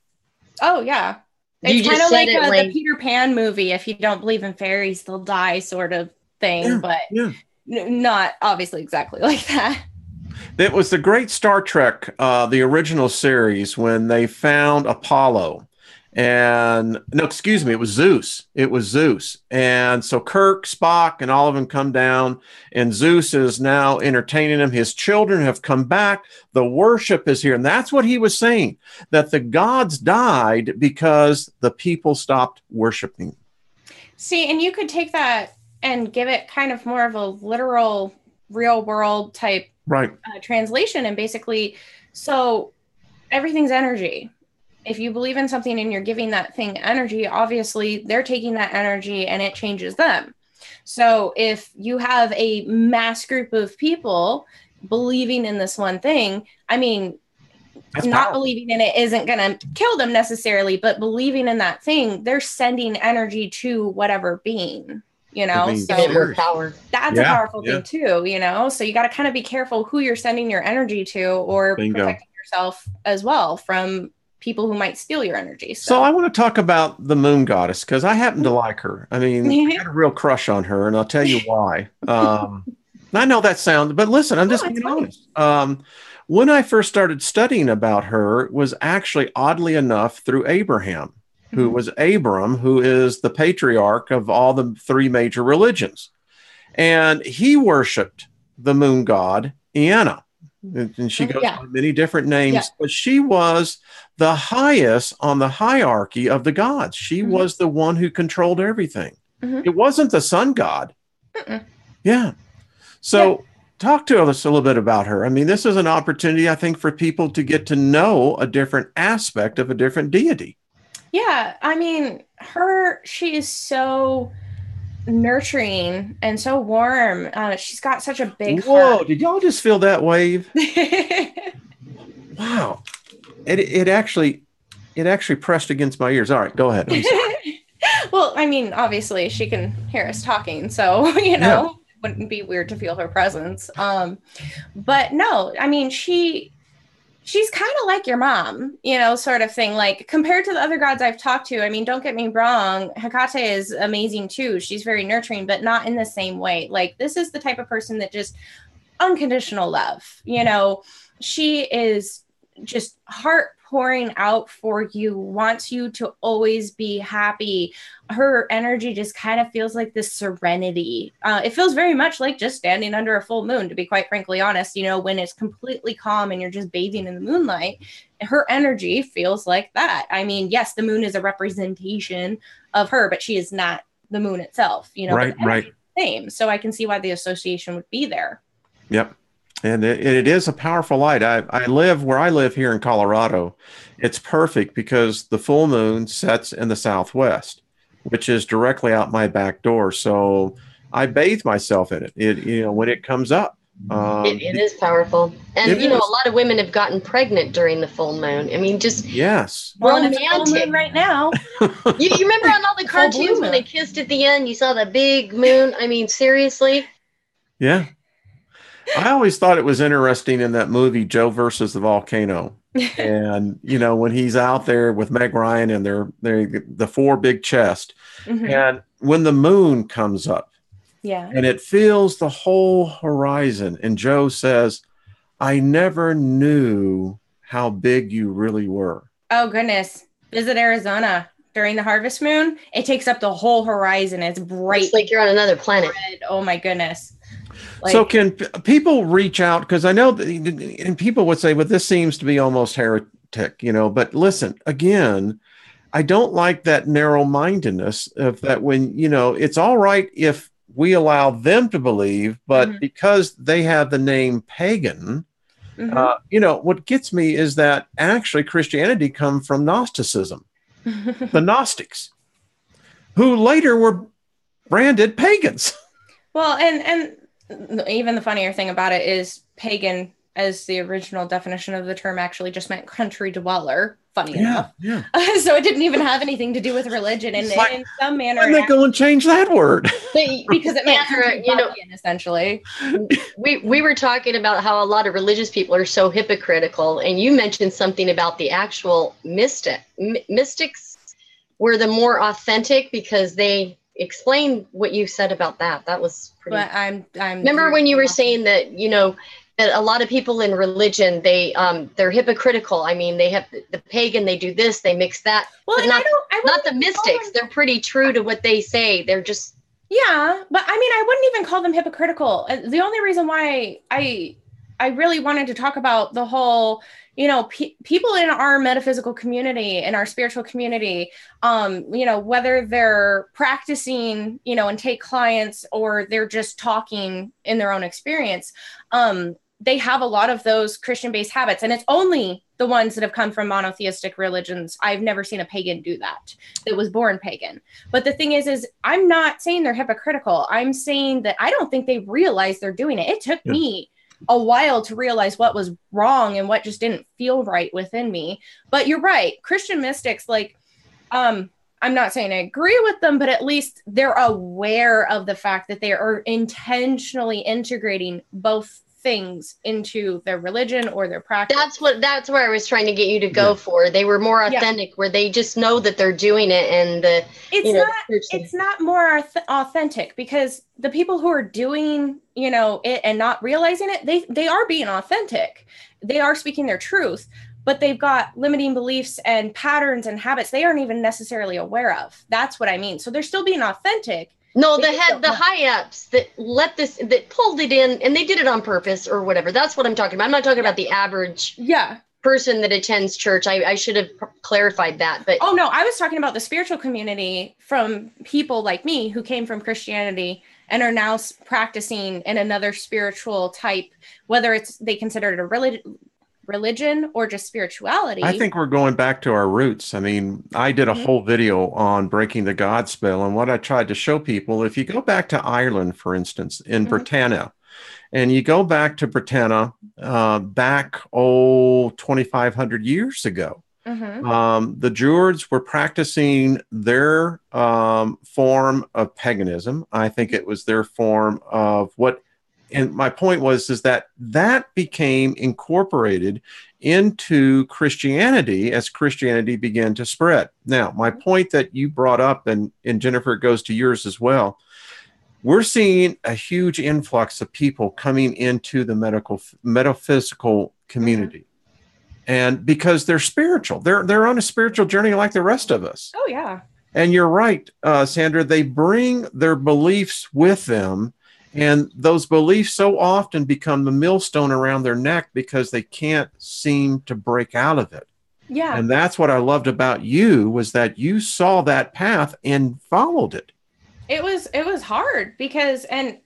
Oh, yeah. It's kind of like the Peter Pan movie. If you don't believe in fairies, they'll die sort of thing, but not obviously exactly like that. It was the great Star Trek, the original series, when they found Apollo. And no, excuse me, it was Zeus. It was Zeus. And so Kirk, Spock, and all of them come down, and Zeus is now entertaining them. His children have come back. The worship is here. And that's what he was saying, that the gods died because the people stopped worshiping. See, and you could take that and give it kind of more of a literal, real world type translation. And basically, so everything's energy. If you believe in something and you're giving that thing energy, obviously they're taking that energy and it changes them. So if you have a mass group of people believing in this one thing, I mean, that's not powerful. Believing in it isn't going to kill them necessarily, but believing in that thing, they're sending energy to whatever being, you know, so power. That's a powerful thing too, you know, so you got to kind of be careful who you're sending your energy to, or protecting yourself as well from people who might steal your energy. So I want to talk about the moon goddess, because I happen to like her. I mean, I had a real crush on her, and I'll tell you why. I know that sounds, but listen, I'm just being honest. When I first started studying about her, it was actually, oddly enough, through Abraham, who was Abram, who is the patriarch of all the three major religions. And he worshipped the moon god, Iana. And she goes by many different names, but she was the highest on the hierarchy of the gods. She was the one who controlled everything. It wasn't the sun god. Yeah. So talk to us a little bit about her. I mean, this is an opportunity, I think, for people to get to know a different aspect of a different deity. Yeah. I mean, she is so nurturing and so warm. She's got such a big heart. Did y'all just feel that wave? Wow. It actually pressed against my ears. All right, go ahead. Well, I mean, obviously she can hear us talking, so you know, it wouldn't be weird to feel her presence. But no, I mean, she's kind of like your mom, you know, sort of thing. Like, compared to the other gods I've talked to, I mean, don't get me wrong, Hecate is amazing too. She's very nurturing, but not in the same way. Like, this is the type of person that just unconditional love, you know, she is just heart pouring out for you, wants you to always be happy. Her energy just kind of feels like this serenity. It feels very much like just standing under a full moon, to be quite frankly honest. You know, when it's completely calm and you're just bathing in the moonlight, her energy feels like that. I mean, yes, the moon is a representation of her, but she is not the moon itself, you know. Right. Same. So I can see why the association would be there. Yep. And it is a powerful light. I live where I live here in Colorado. It's perfect because the full moon sets in the southwest, which is directly out my back door. So I bathe myself in it. You know, when it comes up. It is powerful. And, you know, a lot of women have gotten pregnant during the full moon. I mean, just romantic. Full moon right now. you remember on all the cartoons when they kissed at the end, you saw the big moon? I mean, seriously? Yeah. I always thought it was interesting in that movie, Joe versus the Volcano. And, you know, when he's out there with Meg Ryan and they're the four big chest. And when the moon comes up, Yeah. And it fills the whole horizon. And Joe says, I never knew how big you really were. Oh, goodness. Visit Arizona during the harvest moon. It takes up the whole horizon. It's bright. It's like you're on another planet. Red. Oh, my goodness. So can people reach out? Because I know that, and people would say, well, this seems to be almost heretic, but listen, again, I don't like that narrow-mindedness of that when, it's all right if we allow them to believe, but because they have the name pagan, what gets me is that actually Christianity come from Gnosticism, the Gnostics, who later were branded pagans. Well, and even the funnier thing about it is pagan, as the original definition of the term, actually just meant country dweller. Funny enough. Yeah. So it didn't even have anything to do with religion. And in some manner, why did they go and change that word? Because it meant essentially. We were talking about how a lot of religious people are so hypocritical, and you mentioned something about the actual mystics were the more authentic because they explain what you said about that. That was pretty. But I'm remember when you were saying that that a lot of people in religion they're hypocritical. I mean, they have the pagan, they do this, they mix that. Well, but not the mystics. They're pretty true to what they say. They're just but I mean, I wouldn't even call them hypocritical. The only reason why I really wanted to talk about the whole people in our metaphysical community, in our spiritual community, whether they're practicing, and take clients or they're just talking in their own experience, they have a lot of those Christian-based habits. And it's only the ones that have come from monotheistic religions. I've never seen a pagan do that was born pagan. But the thing is I'm not saying they're hypocritical. I'm saying that I don't think they realize they're doing it. It took me a while to realize what was wrong and what just didn't feel right within me. But you're right. Christian mystics, I'm not saying I agree with them, but at least they're aware of the fact that they are intentionally integrating both things into their religion or their practice. That's where I was trying to get you to go for. They were more authentic, where they just know that they're doing it, and it's not more authentic, because the people who are doing it and not realizing it, they are being authentic. They are speaking their truth, but they've got limiting beliefs and patterns and habits they aren't even necessarily aware of. That's what I mean. So they're still being authentic. No, the high-ups that pulled it in, and they did it on purpose or whatever. That's what I'm talking about. I'm not talking about the average person that attends church. I should have clarified that. But oh no, I was talking about the spiritual community from people like me who came from Christianity and are now practicing in another spiritual type, whether they consider it a religion or just spirituality. I think we're going back to our roots. I mean, I did a whole video on breaking the God spell, and what I tried to show people, if you go back to Ireland, for instance, in Britannia, and you go back to Britannia back 2,500 years ago, the Druids were practicing their form of paganism. I think it was their form of what. And my point was that became incorporated into Christianity as Christianity began to spread. Now, my point that you brought up, and Jennifer, it goes to yours as well, we're seeing a huge influx of people coming into the metaphysical community. And because they're spiritual, they're on a spiritual journey like the rest of us. Oh, yeah. And you're right, Sandra, they bring their beliefs with them. And those beliefs so often become the millstone around their neck because they can't seem to break out of it. Yeah. And that's what I loved about you, was that you saw that path and followed it. It was hard because, and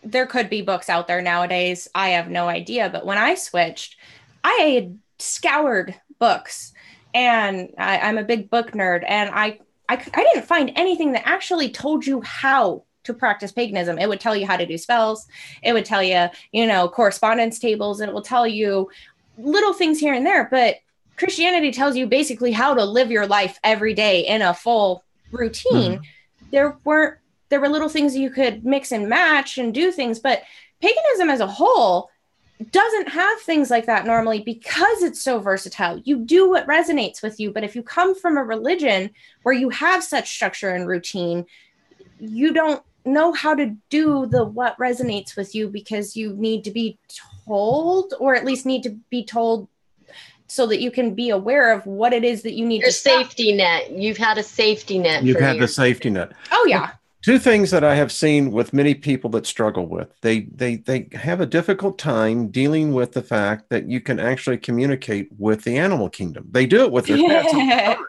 there could be books out there nowadays, I have no idea. But when I switched, I had scoured books, and I'm a big book nerd, and I didn't find anything that actually told you how to practice paganism. It would tell you how to do spells. It would tell you, correspondence tables. It will tell you little things here and there. But Christianity tells you basically how to live your life every day in a full routine. There were little things you could mix and match and do things, but paganism as a whole doesn't have things like that normally because it's so versatile. You do what resonates with you. But if you come from a religion where you have such structure and routine, you don't know how to do the what resonates with you because you need to be told, or at least need to be told so that you can be aware of what it is that you need. Your safety net. You've had a safety net. You've had the safety net. Oh yeah. Two things that I have seen with many people that struggle with, they have a difficult time dealing with the fact that you can actually communicate with the animal kingdom. They do it with their pets.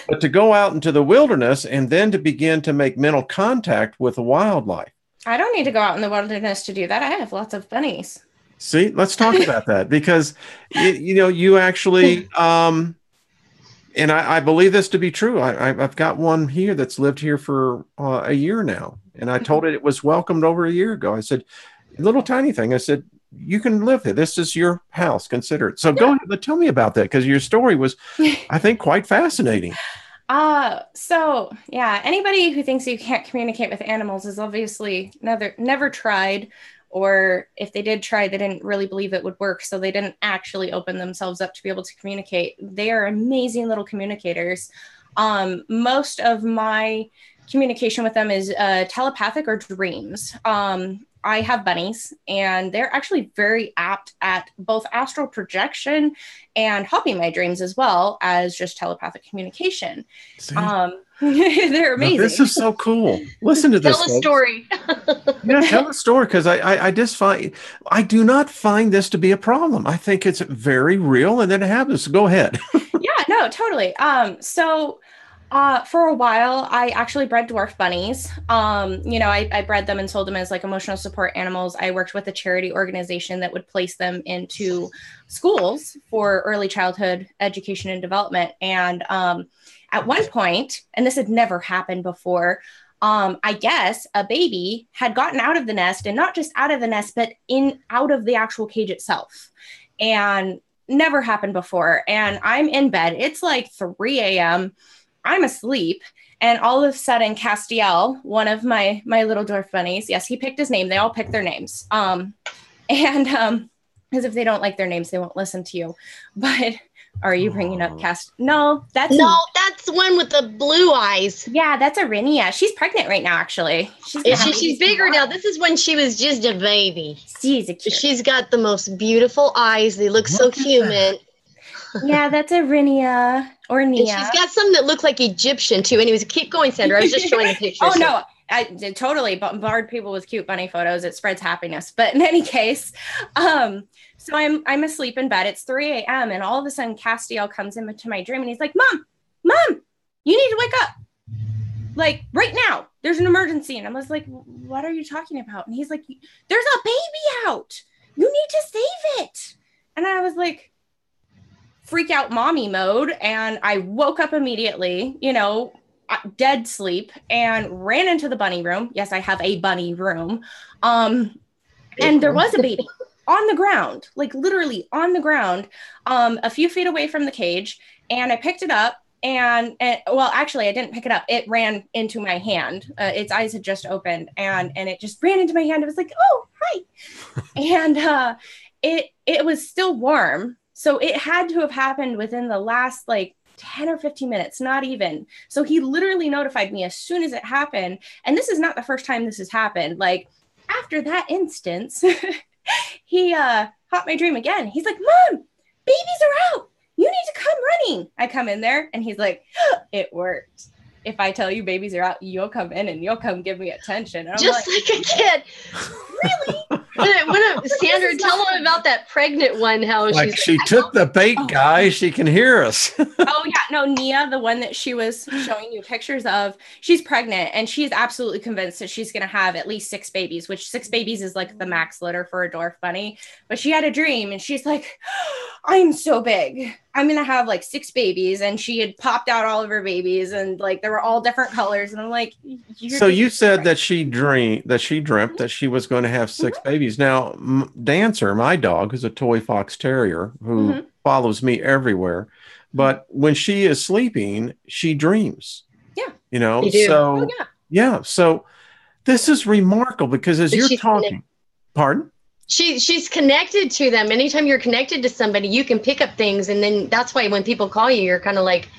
But to go out into the wilderness and then to begin to make mental contact with the wildlife. I don't need to go out in the wilderness to do that. I have lots of bunnies. See, let's talk about that, because, you actually, and I believe this to be true. I've got one here that's lived here for a year now. And I told it was welcomed over a year ago. I said, little tiny thing. I said, you can live here. This is your house. Consider it. So go ahead, but tell me about that, because your story was, I think, quite fascinating. So yeah, anybody who thinks you can't communicate with animals is obviously never tried, or if they did try, they didn't really believe it would work. So they didn't actually open themselves up to be able to communicate. They are amazing little communicators. Most of my communication with them is telepathic or dreams. I have bunnies, and they're actually very apt at both astral projection and helping my dreams, as well as just telepathic communication. They're amazing. Now, this is so cool. Listen to this. Tell a story. Yeah, tell a story, because I do not find this to be a problem. I think it's very real, and then it happens. Go ahead. Yeah, no, totally. For a while, I actually bred dwarf bunnies. I bred them and sold them as like emotional support animals. I worked with a charity organization that would place them into schools for early childhood education and development. And at one point, and this had never happened before, I guess a baby had gotten out of the nest, and not just out of the nest, but out of the actual cage itself. And never happened before. And I'm in bed. It's like 3 a.m. I'm asleep, and all of a sudden Castiel, one of my little dwarf bunnies, yes, he picked his name. They all pick their names. Because if they don't like their names, they won't listen to you. But are you bringing up No, that's the one with the blue eyes. Yeah, that's Arinia. She's pregnant right now, actually. She's bigger now. This is when she was just a baby. She's got the most beautiful eyes. They look so human. Yeah, that's Arinia or Nia. And she's got some that look like Egyptian too. Anyways, keep going, Sandra. I was just showing the pictures. Oh no, I totally bombard people with cute bunny photos. It spreads happiness. But in any case, so I'm asleep in bed. It's 3 a.m. and all of a sudden Castiel comes into my dream, and he's like, Mom, you need to wake up. Like right now, there's an emergency. And I was like, what are you talking about? And he's like, there's a baby out. You need to save it. And I was like, freak out mommy mode. And I woke up immediately, dead sleep, and ran into the bunny room. Yes, I have a bunny room. And there was a baby on the ground, like literally on the ground, a few feet away from the cage. And I picked it up, and well, actually I didn't pick it up. It ran into my hand. Its eyes had just opened, and it just ran into my hand. It was like, oh, hi. And it was still warm. So it had to have happened within the last like 10 or 15 minutes, not even. So he literally notified me as soon as it happened. And this is not the first time this has happened. Like after that instance, he caught my dream again. He's like, Mom, babies are out. You need to come running. I come in there, and he's like, it worked. If I tell you babies are out, you'll come in and you'll come give me attention. And just like a kid. Really? Sandra, tell them about that pregnant one. How she took the bait, guys. She can hear us. Oh yeah, no, Nia, the one that she was showing you pictures of, she's pregnant, and she's absolutely convinced that she's going to have at least 6 babies, which 6 babies is like the max litter for a dwarf bunny. But she had a dream, and she's like, I'm so big. I'm going to have like 6 babies. And she had popped out all of her babies, and like they were all different colors. And I'm like, so you said that she dreamt that she was going to have 6 babies. Now, Dancer, my dog, who's a toy fox terrier who follows me everywhere, but when she is sleeping, she dreams. Yeah. So yeah. So this is remarkable, because as you're talking, pardon? She's connected to them. Anytime you're connected to somebody, you can pick up things. And then that's why when people call you, you're kind of like,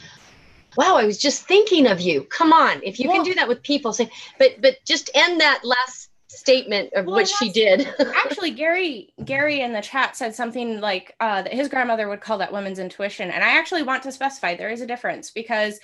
wow, I was just thinking of you. Come on. If you can do that with people, say, but just end that last statement of what she did. Actually, Gary in the chat said something like that his grandmother would call that women's intuition. And I actually want to specify there is a difference, because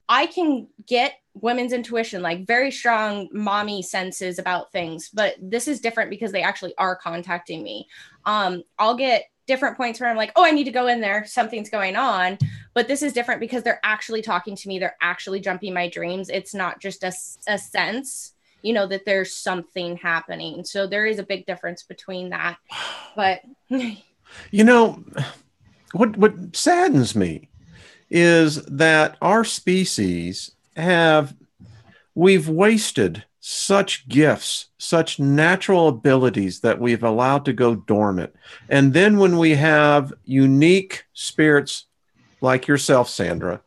I can get women's intuition, like very strong mommy senses about things, but this is different because they actually are contacting me. I'll get different points where I'm like, oh, I need to go in there, something's going on. But this is different because they're actually talking to me. They're actually jumping my dreams. It's not just a sense, you know, that there's something happening. So there is a big difference between that. But you know, what saddens me is that our species we've wasted such gifts, such natural abilities that we've allowed to go dormant. And then when we have unique spirits like yourself, Sandra,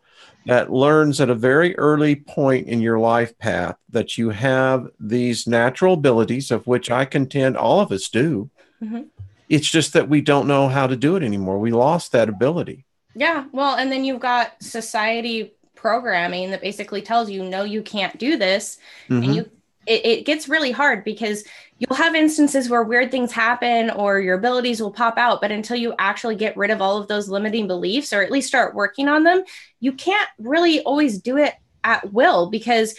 that learns at a very early point in your life path that you have these natural abilities, of which I contend all of us do. Mm-hmm. It's just that we don't know how to do it anymore. We lost that ability. Yeah. Well, and then you've got society programming that basically tells you, no, you can't do this. Mm-hmm. And it gets really hard because you'll have instances where weird things happen or your abilities will pop out. But until you actually get rid of all of those limiting beliefs, or at least start working on them, you can't really always do it at will, because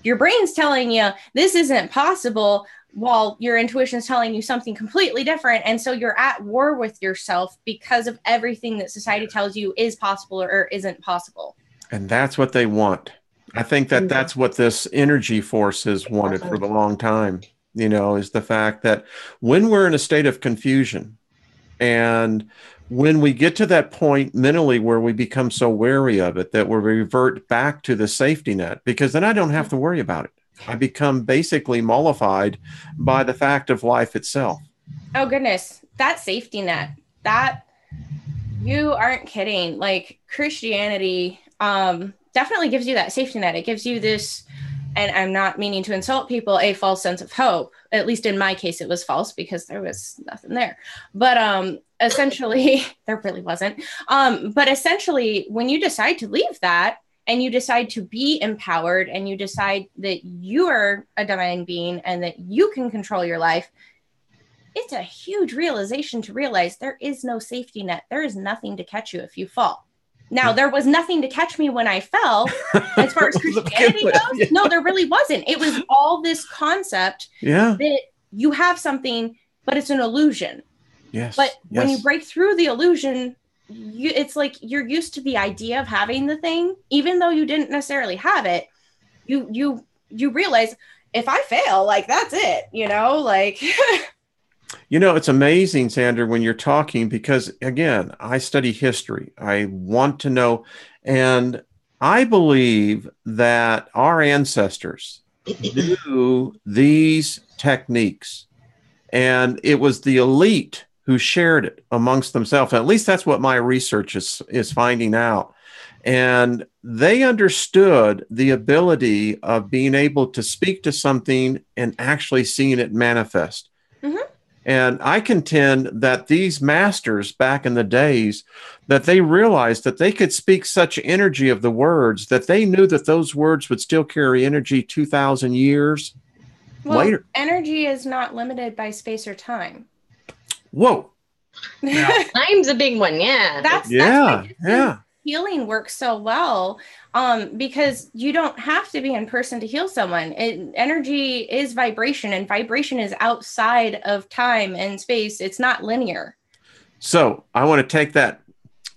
your brain's telling you this isn't possible while your intuition is telling you something completely different. And so you're at war with yourself because of everything that society tells you is possible or isn't possible. And that's what they want. I think that's what this energy force has wanted for a long time, you know, is the fact that when we're in a state of confusion, and when we get to that point mentally where we become so wary of it that we revert back to the safety net, because then I don't have to worry about it. I become basically mollified by the fact of life itself. Oh, goodness. That safety net, that you aren't kidding. Like Christianity, definitely gives you that safety net. It gives you this, and I'm not meaning to insult people, a false sense of hope. At least in my case, it was false because there was nothing there. But essentially, there really wasn't. But essentially, when you decide to leave that and you decide to be empowered and you decide that you are a divine being and that you can control your life, it's a huge realization to realize there is no safety net. There is nothing to catch you if you fall. Now, there was nothing to catch me when I fell, as far as Christianity goes. Yeah. No, there really wasn't. It was all this concept that you have something, but it's an illusion. Yes. But when you break through the illusion, it's like you're used to the idea of having the thing, even though you didn't necessarily have it. You realize, if I fail, like, that's it, you know, like... You know, it's amazing, Sandra, when you're talking, because, again, I study history. I want to know. And I believe that our ancestors knew these techniques. And it was the elite who shared it amongst themselves. At least that's what my research is finding out. And they understood the ability of being able to speak to something and actually seeing it manifest. Mm-hmm. And I contend that these masters back in the days, that they realized that they could speak such energy of the words that they knew that those words would still carry energy 2,000 years later. Energy is not limited by space or time. Whoa. Time's a big one. Yeah. That's why healing works so well, because you don't have to be in person to heal someone. Energy is vibration, and vibration is outside of time and space. It's not linear. So I want to take that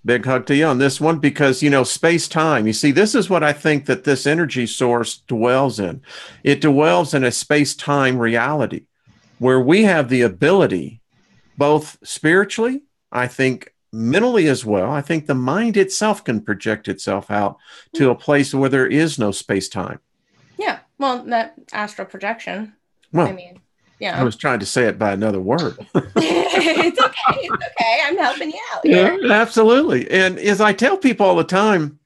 big hug to you on this one, because, you know, space-time, you see, this is what I think that this energy source dwells in. It dwells in a space-time reality where we have the ability, both spiritually, I think, mentally as well. I think the mind itself can project itself out to a place where there is no space-time. Yeah. Well, that astral projection. Well, I mean, yeah. I was trying to say it by another word. It's okay. It's okay. I'm helping you out here. Yeah, absolutely. And as I tell people all the time,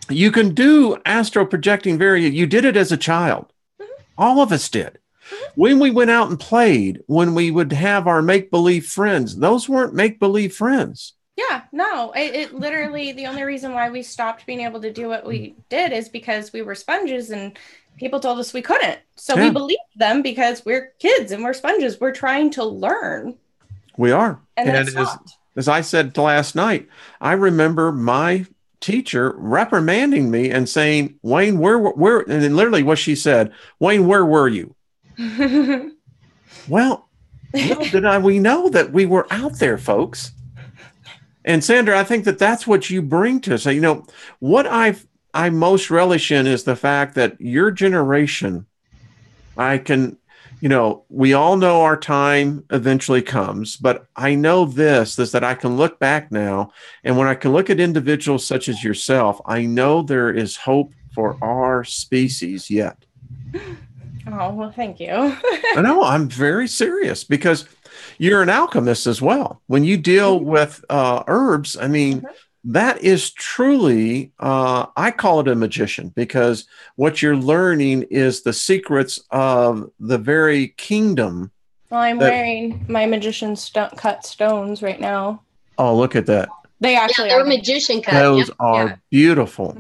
you can do astral projecting you did it as a child. Mm-hmm. All of us did. Mm-hmm. When we went out and played, when we would have our make-believe friends, those weren't make-believe friends. Yeah, no, it literally, the only reason why we stopped being able to do what we did is because we were sponges and people told us we couldn't. So we believed them because we're kids and we're sponges. We're trying to learn. We are. And as I said last night, I remember my teacher reprimanding me and saying, Wayne, where, and then literally what she said, Wayne, where were you? Well, little did we know that we were out there, folks. And Sandra, I think that's what you bring to us. You know, what I most relish in is the fact that your generation, we all know our time eventually comes, but I know this that I can look back now, and when I can look at individuals such as yourself, I know there is hope for our species yet. Oh, well, thank you. I know, I'm very serious because you're an alchemist as well. When you deal with herbs, I mean, that is truly, I call it a magician, because what you're learning is the secrets of the very kingdom. Well, I'm wearing my magician cut stones right now. Oh, look at that. They actually they're magician cut. Those are beautiful.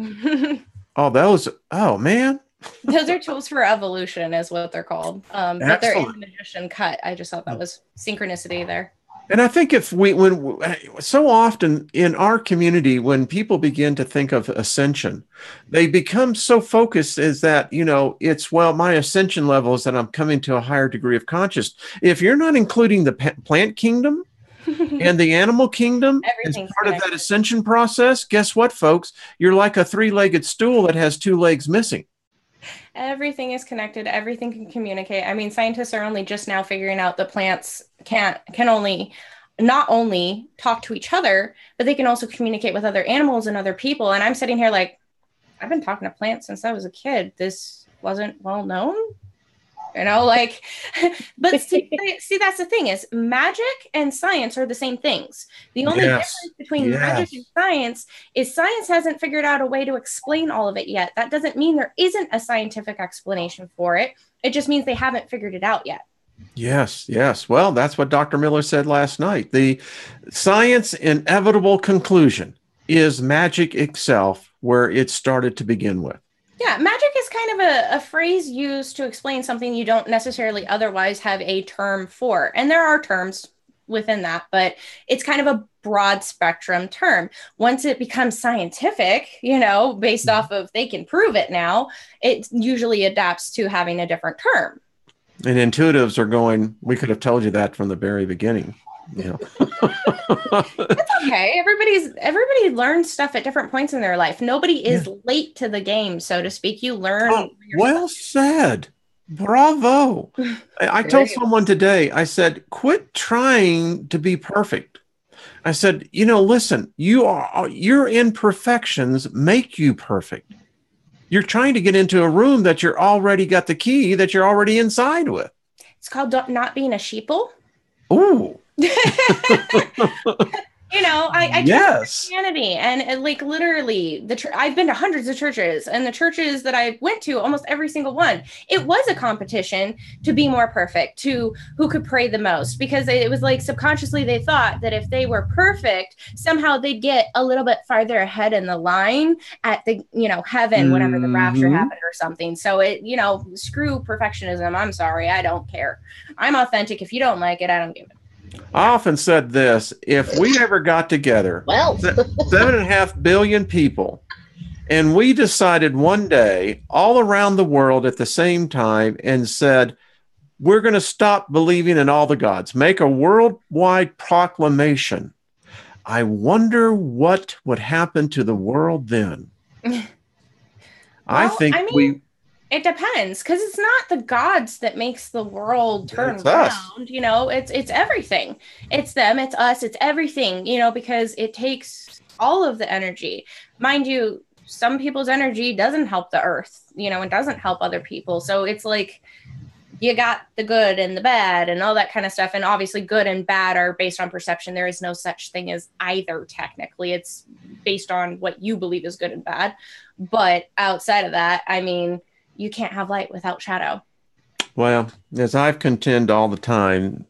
Oh, man. Those are tools for evolution is what they're called. But they're in the magician cut. I just thought that was synchronicity there. And I think when so often in our community, when people begin to think of ascension, they become so focused is that, it's, well, my ascension level is that I'm coming to a higher degree of consciousness. If you're not including the plant kingdom and the animal kingdom as part of that ascension process, guess what, folks? You're like a three-legged stool that has two legs missing. Everything is connected. Everything can communicate. I mean, scientists are only just now figuring out that plants can not only talk to each other, but they can also communicate with other animals and other people. And I'm sitting here like, I've been talking to plants since I was a kid. This wasn't well known, but see, that's the thing is magic and science are the same things. The only difference between magic and science is science hasn't figured out a way to explain all of it yet. That doesn't mean there isn't a scientific explanation for it. It just means they haven't figured it out yet. Yes. Well, that's what Dr. Miller said last night. The science inevitable conclusion is magic itself, where it started to begin with. Yeah, magic is kind of a phrase used to explain something you don't necessarily otherwise have a term for. And there are terms within that, but it's kind of a broad spectrum term. Once it becomes scientific, based off of they can prove it now, it usually adapts to having a different term. And intuitives are going, we could have told you that from the very beginning. That's okay. Everybody learns stuff at different points in their life. Nobody is late to the game, so to speak. You learn. Oh, well said. Bravo. I told someone today, I said, quit trying to be perfect. I said, listen, your imperfections make you perfect. You're trying to get into a room that you're already got the key that you're already inside with. It's called not being a sheeple. Ooh. I Christianity and like literally I've been to hundreds of churches, and the churches that I went to, almost every single one, it was a competition to be more perfect, to who could pray the most, because it was like subconsciously they thought that if they were perfect, somehow they'd get a little bit farther ahead in the line at the heaven whenever the rapture happened or something. So it screw perfectionism. I'm sorry, I don't care. I'm authentic. If you don't like it, I don't give it. I often said this, if we ever got together, 7.5 billion people, and we decided one day all around the world at the same time and said, we're going to stop believing in all the gods, make a worldwide proclamation, I wonder what would happen to the world then. It depends, because it's not the gods that makes the world turn around. It's everything. It's them, it's us, it's everything, because it takes all of the energy. Mind you, some people's energy doesn't help the earth, and doesn't help other people. So it's like you got the good and the bad and all that kind of stuff. And obviously good and bad are based on perception. There is no such thing as either, technically. It's based on what you believe is good and bad. But outside of that, you can't have light without shadow. Well, as I've contend all the time,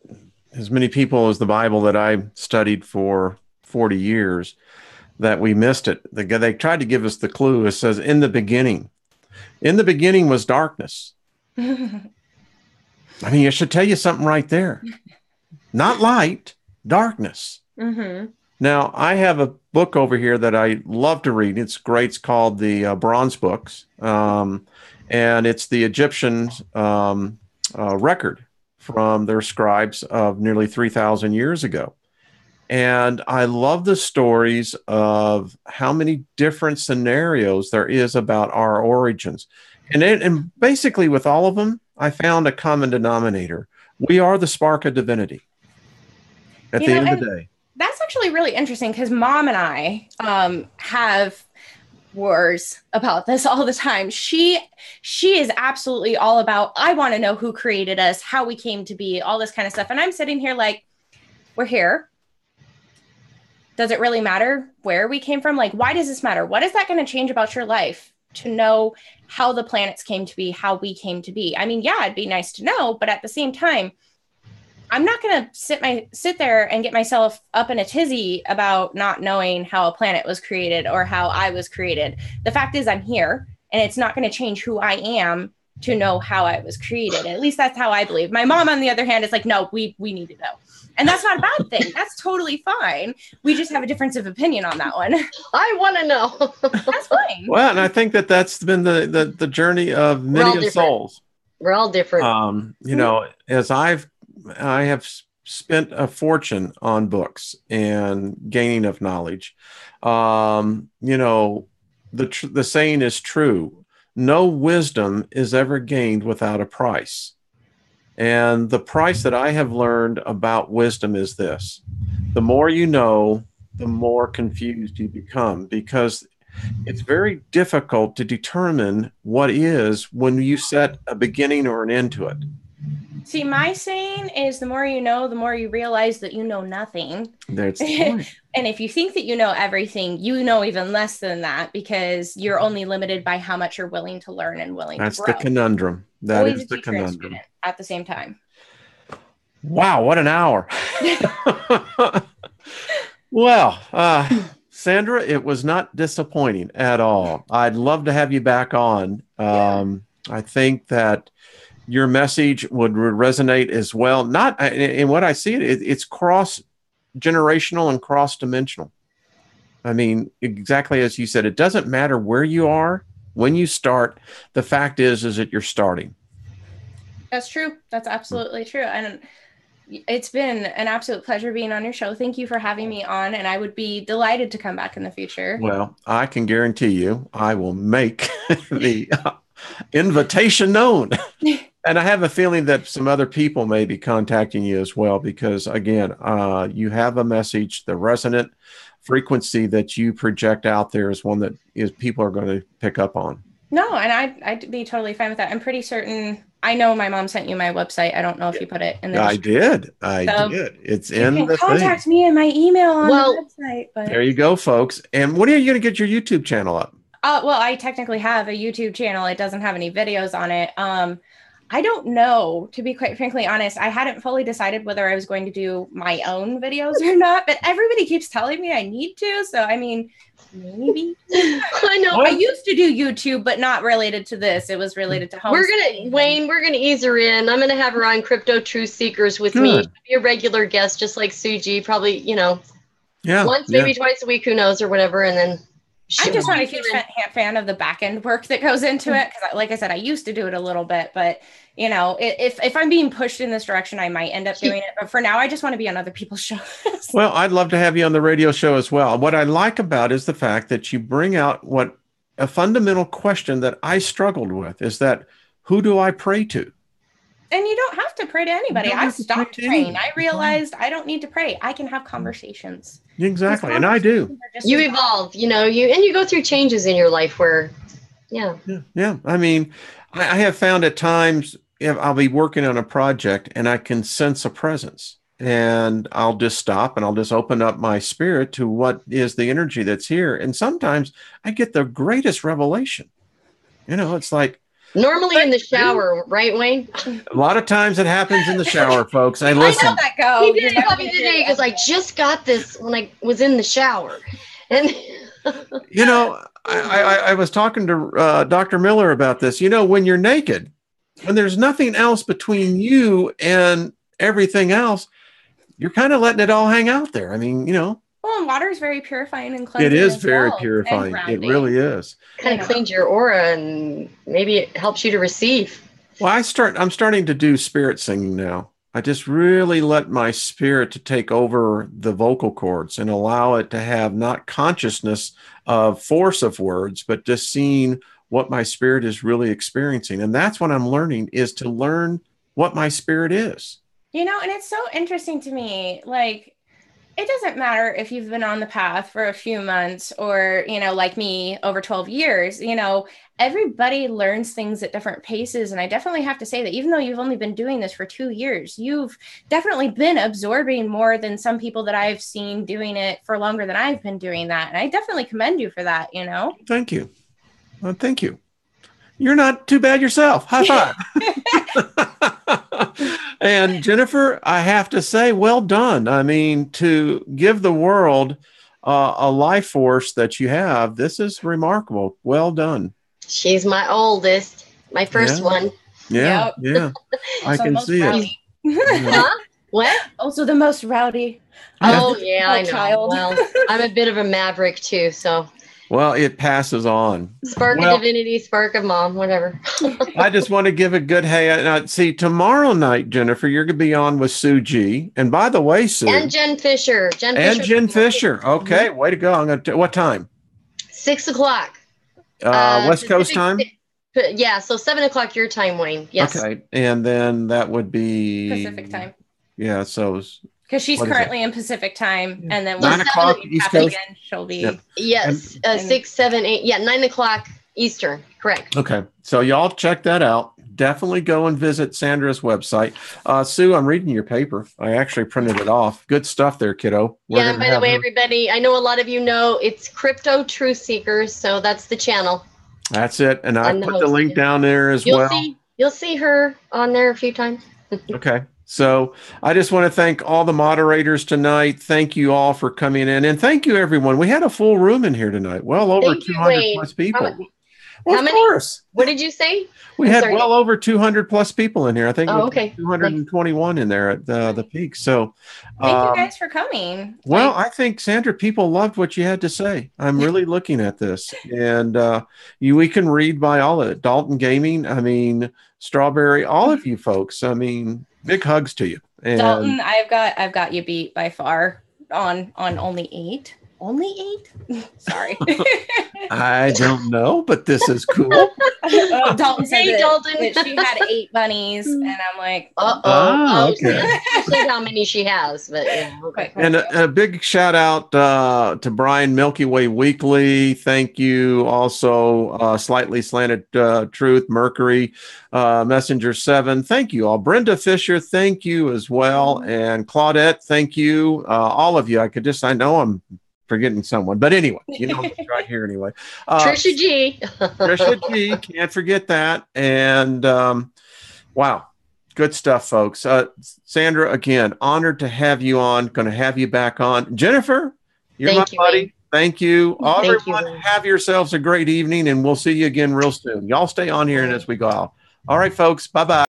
as many people as the Bible that I studied for 40 years that we missed it. They tried to give us the clue. It says, in the beginning was darkness. I mean, it should tell you something right there. Not light, darkness. Mm-hmm. Now, I have a book over here that I love to read. It's great. It's called the Bronze Books. And it's the Egyptian record from their scribes of nearly 3,000 years ago. And I love the stories of how many different scenarios there is about our origins. And basically with all of them, I found a common denominator. We are the spark of divinity at the end of the day. That's actually really interesting because Mom and I have wars about this all the time. She is absolutely all about, I want to know who created us, how we came to be, all this kind of stuff. And I'm sitting here like, we're here. Does it really matter where we came from? Like, why does this matter? What is that going to change about your life to know how the planets came to be, how we came to be? I mean, yeah, it'd be nice to know, but at the same time, I'm not going to sit there and get myself up in a tizzy about not knowing how a planet was created or how I was created. The fact is I'm here, and it's not going to change who I am to know how I was created. At least that's how I believe. My mom, on the other hand, is like, no, we need to know. And that's not a bad thing. That's totally fine. We just have a difference of opinion on that one. I want to know. That's fine. Well, and I think that's been the journey of many souls. We're all different. You know, as I have spent a fortune on books and gaining of knowledge. You know, the saying is true. No wisdom is ever gained without a price. And the price that I have learned about wisdom is this: the more you know, the more confused you become, because it's very difficult to determine what is when you set a beginning or an end to it. See, my saying is the more you know, the more you realize that you know nothing. That's the point. And if you think that you know everything, you know even less than that, because you're only limited by how much you're willing to learn and willing to grow. That's the conundrum. That Always is the conundrum. At the same time. Wow, what an hour. Well, Sandra, it was not disappointing at all. I'd love to have you back on. I think that your message would resonate as well. Not in what I see, it's cross-generational and cross-dimensional. I mean, exactly as you said, it doesn't matter where you are, when you start. The fact is that you're starting. That's true. That's absolutely true. And it's been an absolute pleasure being on your show. Thank you for having me on, and I would be delighted to come back in the future. Well, I can guarantee you I will make the invitation known. And I have a feeling that some other people may be contacting you as well, because again, you have a message. The resonant frequency that you project out there is one that people are going to pick up on. No, and I'd be totally fine with that. I'm pretty certain. I know my mom sent you my website. I don't know if you put it in there. I did. It's in the thing. Contact me in my email on the website. But there you go, folks. And when are you going to get your YouTube channel up? Well, I technically have a YouTube channel. It doesn't have any videos on it. I don't know, to be quite frankly honest. I hadn't fully decided whether I was going to do my own videos or not, but everybody keeps telling me I need to. So, I mean, maybe. I know. I used to do YouTube, but not related to this. It was related to home. We're going to ease her in. I'm going to have her on Crypto Truth Seekers with me. She'll be a regular guest, just like Suji, probably, once, maybe twice a week, who knows, or whatever. And then I'm just not a huge fan of the back end work that goes into it. Because like I said, I used to do it a little bit, but if I'm being pushed in this direction, I might end up doing it. But for now, I just want to be on other people's shows. Well, I'd love to have you on the radio show as well. What I like about is the fact that you bring out a fundamental question that I struggled with is that, who do I pray to? And you don't have to pray to anybody. I stopped praying. I realized I don't need to pray. I can have conversations. Exactly. And I do. You evolve, you go through changes in your life where, Yeah. I mean, I have found at times I'll be working on a project and I can sense a presence, and I'll just stop and I'll just open up my spirit to what is the energy that's here. And sometimes I get the greatest revelation. It's like, Normally in the shower, right, Wayne? A lot of times it happens in the shower, folks. Hey, listen. I know that go. He did tell me today because I just got this when I was in the shower. And you know, I was talking to Dr. Miller about this. You know, when you're naked, when there's nothing else between you and everything else, you're kind of letting it all hang out there. I mean, you know. Well, and water is very purifying and cleansing. It is very purifying. It really is. Kind of cleans your aura, and maybe it helps you to receive. Well, I'm starting to do spirit singing now. I just really let my spirit to take over the vocal cords and allow it to have not consciousness of force of words, but just seeing what my spirit is really experiencing. And that's what I'm learning, is to learn what my spirit is. You know, and it's so interesting to me, like, it doesn't matter if you've been on the path for a few months or, you know, like me, over 12 years, you know, everybody learns things at different paces. And I definitely have to say that even though you've only been doing this for 2 years, you've definitely been absorbing more than some people that I've seen doing it for longer than I've been doing that. And I definitely commend you for that, you know? Thank you. Thank you. You're not too bad yourself. High five. And Jennifer, I have to say, well done. I mean, to give the world a life force that you have, this is remarkable. Well done. She's my oldest, my first one. Yeah, yeah. I can see it. Huh? What? Also the most rowdy. Oh, yeah, I know. Child. Well, I'm a bit of a maverick, too, so. Well, it passes on. Spark of divinity, spark of mom, whatever. I just want to give a good see, tomorrow night, Jennifer, you're going to be on with Sue G. And by the way, Sue. And Jen Fisher. Jen Fisher. Okay, way to go. I'm going to. What time? 6 o'clock. West Coast time? Yeah, so 7 o'clock your time, Wayne. Yes. Okay, and then that would be Pacific time. Yeah, so. Because she's currently in Pacific time, and then 9 o'clock East Coast. Again, she'll be. Yep. Yes, 6, 7, 8. Yeah, 9 o'clock Eastern. Correct. Okay, so y'all check that out. Definitely go and visit Sandra's website. Sue, I'm reading your paper. I actually printed it off. Good stuff there, kiddo. And by the way, everybody, I know a lot of you know it's Crypto Truth Seekers, so that's the channel. That's it, and I put the link down there as well. You'll see her on there a few times. Okay. So I just want to thank all the moderators tonight. Thank you all for coming in. And thank you, everyone. We had a full room in here tonight. Well over 200 plus people. How many? Course. What did you say? We had well over 200 plus people in here. I think okay. 221 in there at the peak. So thank you guys for coming. Well, I think, Sandra, people loved what you had to say. I'm really looking at this. And we can read by all of it. Dalton Gaming, I mean, Strawberry, all of you folks. I mean, big hugs to you. And Dalton, I've got you beat by far on only 8. Only 8? Sorry. I don't know, but this is cool. Dalton said that she had 8 bunnies, and I'm like, okay. See how many she has, but yeah. Okay. And a big shout out to Brian, Milky Way Weekly. Thank you. Also, Slightly Slanted Truth, Mercury, Messenger 7. Thank you all. Brenda Fisher, thank you as well. And Claudette, thank you. All of you. I know I'm forgetting someone, but anyway, you know, it's right here anyway. Trisha G. Trisha G, can't forget that. And wow, good stuff, folks. Sandra, again, honored to have you on. Going to have you back on. Jennifer, you're my buddy. Wayne. Thank you. Everyone, have yourselves a great evening, and we'll see you again real soon. Y'all stay on here and as we go out. All right, folks. Bye-bye.